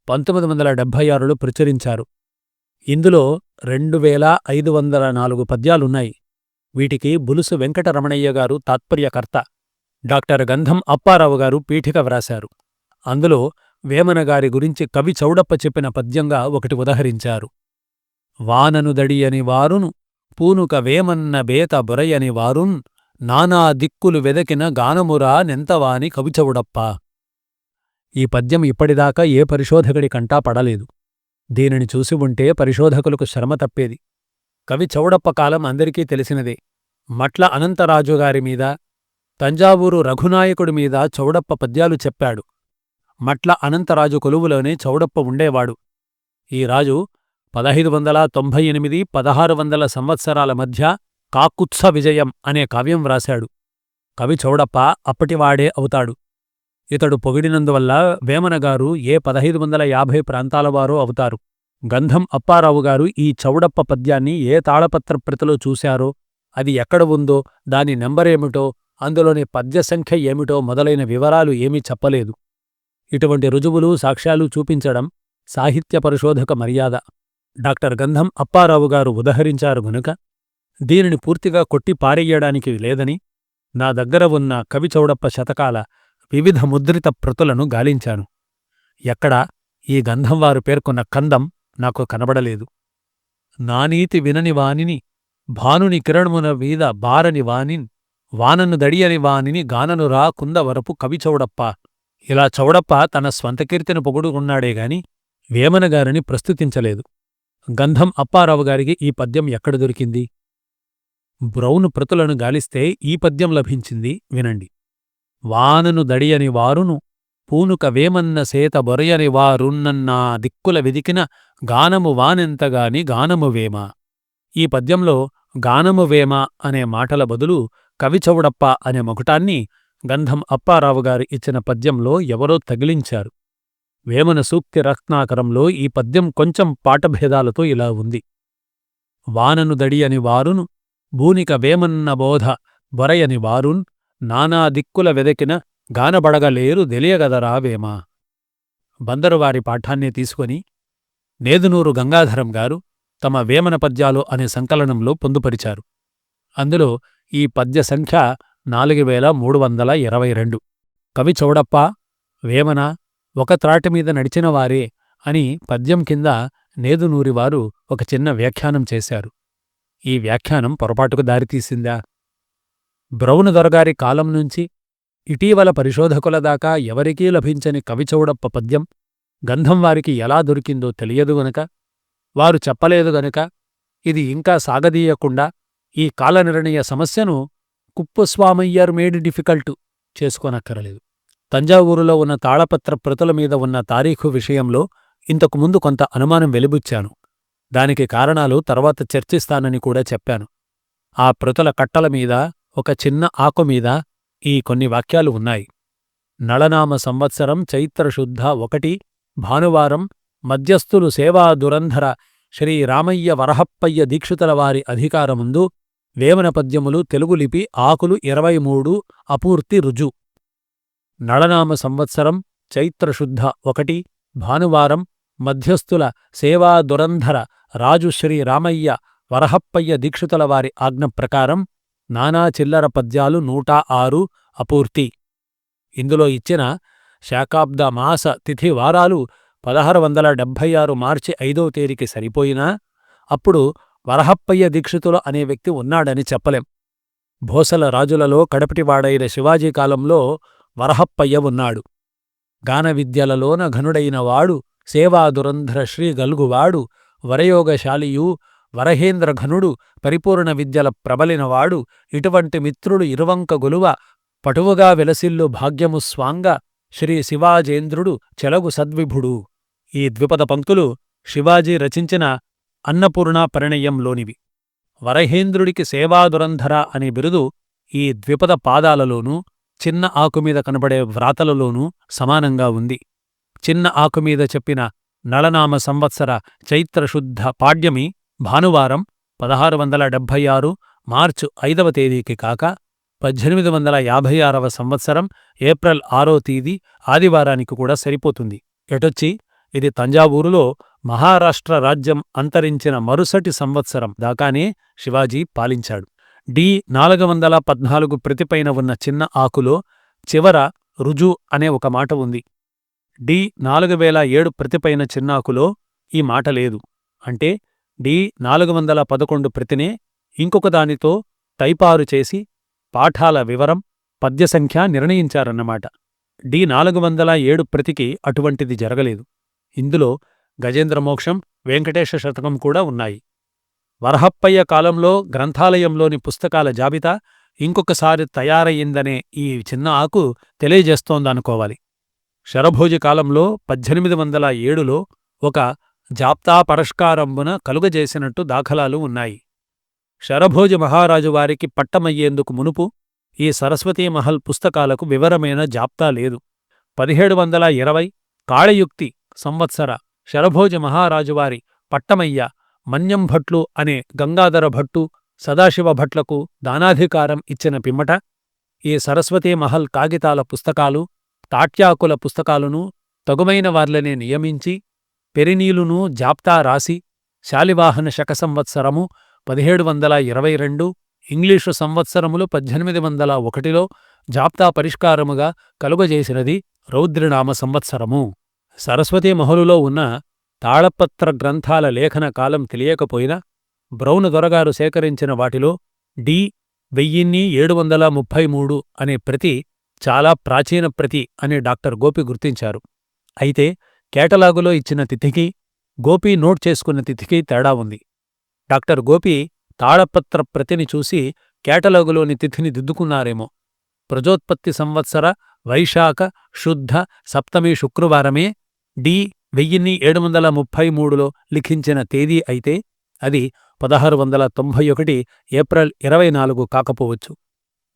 1976లో ప్రచురించారు. ఇందులో 2504 పద్యాలున్నాయి. వీటికి బులుసు వెంకటరమణయ్య గారు తాత్పర్యకర్త, డాక్టర్ గంధం అప్పారావు గారు పీఠిక వ్రాశారు. అందులో వేమనగారి గురించి కవి చౌడప్ప చెప్పిన పద్యంగా ఒకటి ఉదహరించారు. వానను దడియని వారును పూనుక వేమన్న బేత బొరయని వారున్ నానా దిక్కులు వెదకిన గానమురా నెంతవాని కవిచౌడప్ప. ఈ పద్యం ఇప్పటిదాకా ఏ పరిశోధకుడి కంటా పడలేదు. దీనిని చూసి ఉంటే పరిశోధకులకు శ్రమ తప్పేది. కవి చౌడప్ప కాలం అందరికీ తెలిసినదే. మట్ల అనంతరాజుగారి మీద, తంజావూరు రఘునాయకుడి మీద చౌడప్ప పద్యాలు చెప్పాడు. మట్ల అనంతరాజు కొలువులోనే చౌడప్ప ఉండేవాడు. ఈ రాజు 1598–1600 సంవత్సరాల మధ్య కాకుత్స విజయం అనే కావ్యం వ్రాశాడు. కవి చౌడప్ప అప్పటివాడే అవుతాడు. ఇతడు పొగిడినందువల్ల వేమనగారు ఏ 1550 ప్రాంతాలవారో అవుతారు. గంధం అప్పారావు గారు ఈ చౌడప్ప పద్యాన్ని ఏ తాళపత్ర ప్రతిలో చూశారో, అది ఎక్కడ ఉందో, దాని నెంబరేమిటో, అందులోని పద్యసంఖ్య ఏమిటో మొదలైన వివరాలు ఏమీ చెప్పలేదు. ఇటువంటి రుజువులు, సాక్ష్యాలు చూపించడం సాహిత్య పరిశోధక మర్యాద. డాక్టర్ గంధం అప్పారావు గారు ఉదహరించారు గనుక దీనిని పూర్తిగా కొట్టి పారెయ్యడానికి లేదని నా దగ్గర ఉన్న కవిచౌడప్ప శతకాల వివిధ ముద్రిత ప్రతులను గాలించాను. ఎక్కడా ఈ గంధంవారు పేర్కొన్న కందం నాకు కనబడలేదు. నానీతి వినని వానిని భానుని కిరణమున వీద బారని వానిన్ వానను దడియని వానిని గానను రా కుందవరపు కవిచౌడప్ప. ఇలా చౌడప్ప తన స్వంత కీర్తిని పొగుడుకున్నాడేగాని వేమనగారిని ప్రస్తుతించలేదు. గంధం అప్పారావు గారికి ఈ పద్యం ఎక్కడ దొరికింది? బ్రౌను ప్రతులను గాలిస్తే ఈ పద్యం లభించింది, వినండి. వానను దడియని వారును పూనుక వేమన్న సేత బొరయని వారున్నన్నా దిక్కుల వెదికిన గానము వానెంతగాని గానము వేమ. ఈ పద్యంలో గానము వేమ అనే మాటల బదులు కవిచౌడప్ప అనే మొకటాన్ని గంధం అప్పారావు గారు ఇచ్చిన పద్యంలో ఎవరో తగిలించారు. వేమన సూక్తి రత్నాకరంలో ఈ పద్యం కొంచెం పాఠభేదాలతో ఇలా ఉంది. వానను దడియని వారును భూనిక వేమన్న బోధ బొరయని వారున్ నానా దిక్కుల వెదకిన గానబడగలేరు దెలియగదరా వేమ. బందరువారి పాఠాన్నే తీసుకొని నేదునూరు గంగాధరం గారు తమ వేమన పద్యాలు అనే సంకలనంలో పొందుపరిచారు. అందులో ఈ పద్య సంఖ్య 4322. కవి చౌడప్ప, వేమన ఒక త్రాటిమీద నడిచినవారే అని పద్యం కింద నేదునూరివారు ఒక చిన్న వ్యాఖ్యానం చేశారు. ఈ వ్యాఖ్యానం పొరపాటుకు దారితీసిందా? బ్రౌను దొరగారి కాలం నుంచి ఇటీవల పరిశోధకుల దాకా ఎవరికీ లభించని కవిచౌడప్ప పద్యం గంధంవారికి ఎలా దొరికిందో తెలియదు గనుక, వారు చెప్పలేదు గనుక ఇది ఇంకా సాగదీయకుండా ఈ కాలనిర్ణయ సమస్యను కుప్పస్వామయ్యర్ మేడ్ డిఫికల్ట్ చేసుకోనక్కరలేదు. తంజావూరులో ఉన్న తాళపత్ర ప్రతుల మీద ఉన్న తారీఖు విషయంలో ఇంతకుముందు కొంత అనుమానం వెలిబుచ్చాను. దానికి కారణాలు తర్వాత చర్చిస్తానని కూడా చెప్పాను. ఆ ప్రతుల కట్టల మీద ఒక చిన్న ఆకుమీద ఈ కొన్ని వాక్యాలు ఉన్నాయి. నళనామ సంవత్సరం చైత్రశుద్ధ 1 భానువారం మధ్యస్థులు సేవా దురంధర శ్రీ రామయ్య వరహప్పయ్య దీక్షితుల వారి అధికారముందు వేమన పద్యములు తెలుగు లిపి ఆకులు 23 అపూర్తి రుజు. నళనామ సంవత్సరం చైత్రశుద్ధ 1 భానువారం మధ్యస్థుల సేవా దురంధర రాజు శ్రీ రామయ్య వరహప్పయ్య దీక్షితుల వారి ఆజ్ఞ ప్రకారం నానా చిల్లర పద్యాలు 106 అపూర్తి. ఇందులో ఇచ్చిన శాకాబ్ద మాస తిథి వారాలు 1676 మార్చి 5వ తేదీకి సరిపోయినా అప్పుడు వరహప్పయ్య దీక్షితులు అనే వ్యక్తి ఉన్నాడని చెప్పలేం. భోసల రాజులలో కడపటివాడైన శివాజీ కాలంలో వరహప్పయ్య ఉన్నాడు. గాన విద్యలలోన ఘనుడైనవాడు సేవాదురంధ్ర శ్రీ గల్గువాడు వరయోగశాలియు వరహేంద్రఘనుడు పరిపూర్ణ విద్యల ప్రబలినవాడు ఇటువంటి మిత్రుడు ఇరువంక గొలువ పటువుగా వెలసిల్లు భాగ్యము స్వాంగ శ్రీ శివాజేంద్రుడు చెలగు సద్విభుడు. ఈ ద్విపద పంక్తులు శివాజీ రచించిన అన్నపూర్ణ పరిణయంలోనివి. వరహేంద్రుడికి సేవాదురంధర అనే బిరుదు ఈ ద్విపద పాదాలలోనూ చిన్న ఆకుమీద కనబడే వ్రాతలలోనూ సమానంగా ఉంది. చిన్న ఆకుమీద చెప్పిన నళనామ సంవత్సర చైత్రశుద్ధ పాడ్యమి భానువారం 1676 మార్చు 5వ తేదీకి కాక 1856వ సంవత్సరం ఏప్రిల్ 6వ తేదీ ఆదివారానికి కూడా సరిపోతుంది. ఎటొచ్చి ఇది తంజావూరులో మహారాష్ట్ర రాజ్యం అంతరించిన మరుసటి సంవత్సరం దాకానే శివాజీ పాలించాడు. డి 414 ప్రతిపైన ఉన్న చిన్న ఆకులో చివర రుజు అనే ఒక మాట ఉంది. డి 4007 ప్రతిపైన చిన్నాకులో ఈ మాట లేదు. అంటే డి 411 ప్రతినే ఇంకొకదానితో టైపారు చేసి పాఠాల వివరం పద్యసంఖ్య నిర్ణయించారన్నమాట. డి 407 ప్రతికి అటువంటిది జరగలేదు. ఇందులో గజేంద్రమోక్షం, వెంకటేశ శతకం కూడా ఉన్నాయి. వరహప్పయ్య కాలంలో గ్రంథాలయంలోని పుస్తకాల జాబితా ఇంకొకసారి తయారయ్యిందనే ఈ చిన్న ఆకు తెలియజేస్తోందనుకోవాలి. శరభోజి కాలంలో 1807లో ఒక జాప్తా పరిష్కారంబున కలుగజేసినట్టు దాఖలాలు ఉన్నాయి. శరభోజి మహారాజువారికి పట్టమయ్యేందుకు మునుపు ఈ సరస్వతీమహల్ పుస్తకాలకు వివరమైన జాప్తా లేదు. 1720 కాళయుక్తి సంవత్సర శరభోజి మహారాజువారి పట్టమయ్య మన్యంభట్లు అనే గంగాధర భట్టు సదాశివ భట్లకు దానాధికారం ఇచ్చిన పిమ్మట ఈ సరస్వతీమహల్ కాగితాల పుస్తకాలు తాట్యాకుల పుస్తకాలను తగుమైన వార్లనే నియమించి పెరినీలునూ జాప్తా రాసి శాలివాహన శక సంవత్సరము 1722, ఇంగ్లీషు సంవత్సరములు 1801లో జాప్తా పరిష్కారముగా కలుగజేసినది రౌద్రనామ సంవత్సరము. సరస్వతీ మహలులో ఉన్న తాళపత్ర గ్రంథాల లేఖన కాలం తెలియకపోయినా బ్రౌన్ దొరగారు సేకరించిన వాటిలో డి 1733 అనే ప్రతి చాలా ప్రాచీన ప్రతి అని డాక్టర్ గోపి గుర్తించారు. అయితే కేటలాగులో ఇచ్చిన తిథికి, గోపి నోట్ చేసుకున్న తిథికి తేడా ఉంది. డాక్టర్ గోపి తాళపత్ర ప్రతిని చూసి కేటలాగులోని తిథిని దిద్దుకున్నారేమో. ప్రజోత్పత్తి సంవత్సర వైశాఖ శుద్ధ సప్తమి శుక్రవారమే డి 1733లో లిఖించిన తేదీ అయితే అది 1691 ఏప్రిల్ 24 కాకపోవచ్చు.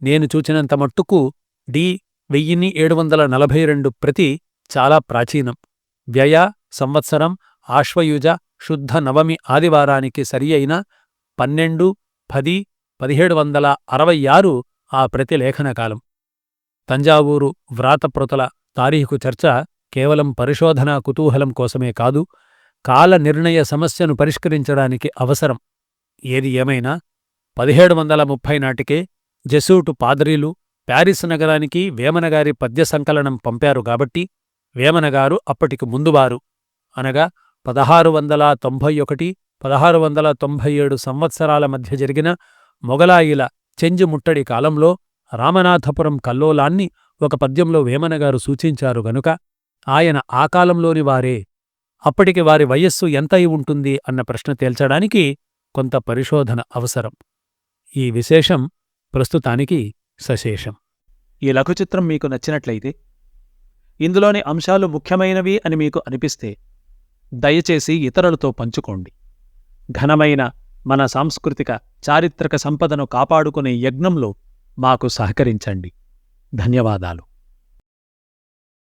నేను చూచినంత మట్టుకు డి 1742 ప్రతి చాలా ప్రాచీనం. వ్యయ సంవత్సరం ఆశ్వయుజ శుద్ధ నవమి ఆదివారానికి సరియైన 12-10-1766 ఆ ప్రతి లేఖనకాలం. తంజావూరు వ్రాతప్రతుల తారీఖు చర్చ కేవలం పరిశోధనా కుతూహలం కోసమే కాదు, కాల నిర్ణయ సమస్యను పరిష్కరించడానికి అవసరం. ఏది ఏమైనా 1730 నాటికే జెసూటు పాద్రీలు ప్యారిస్ నగరానికి వేమనగారి పద్య సంకలనం పంపారు కాబట్టి వేమనగారు అప్పటికి ముందువారు, అనగా 1691-1697 సంవత్సరాల మధ్య జరిగిన మొగలాయిల చెంజు ముట్టడి కాలంలో రామనాథపురం కల్లోలాన్ని ఒక పద్యంలో వేమనగారు సూచించారు గనుక ఆయన ఆ కాలంలోని వారే. అప్పటికి వారి వయస్సు ఎంత అయి ఉంటుంది అన్న ప్రశ్న తేల్చడానికి కొంత పరిశోధన అవసరం. ఈ విశేషం ప్రస్తుతానికి సశేషం. ఈ లఘుచిత్రం మీకు నచ్చినట్లయితే, ఇందులోని అంశాలు ముఖ్యమైనవి అని మీకు అనిపిస్తే దయచేసి ఇతరులతో పంచుకోండి. ఘనమైన మన సాంస్కృతిక చారిత్రక సంపదను కాపాడుకునే యజ్ఞంలో మాకు సహకరించండి. ధన్యవాదాలు.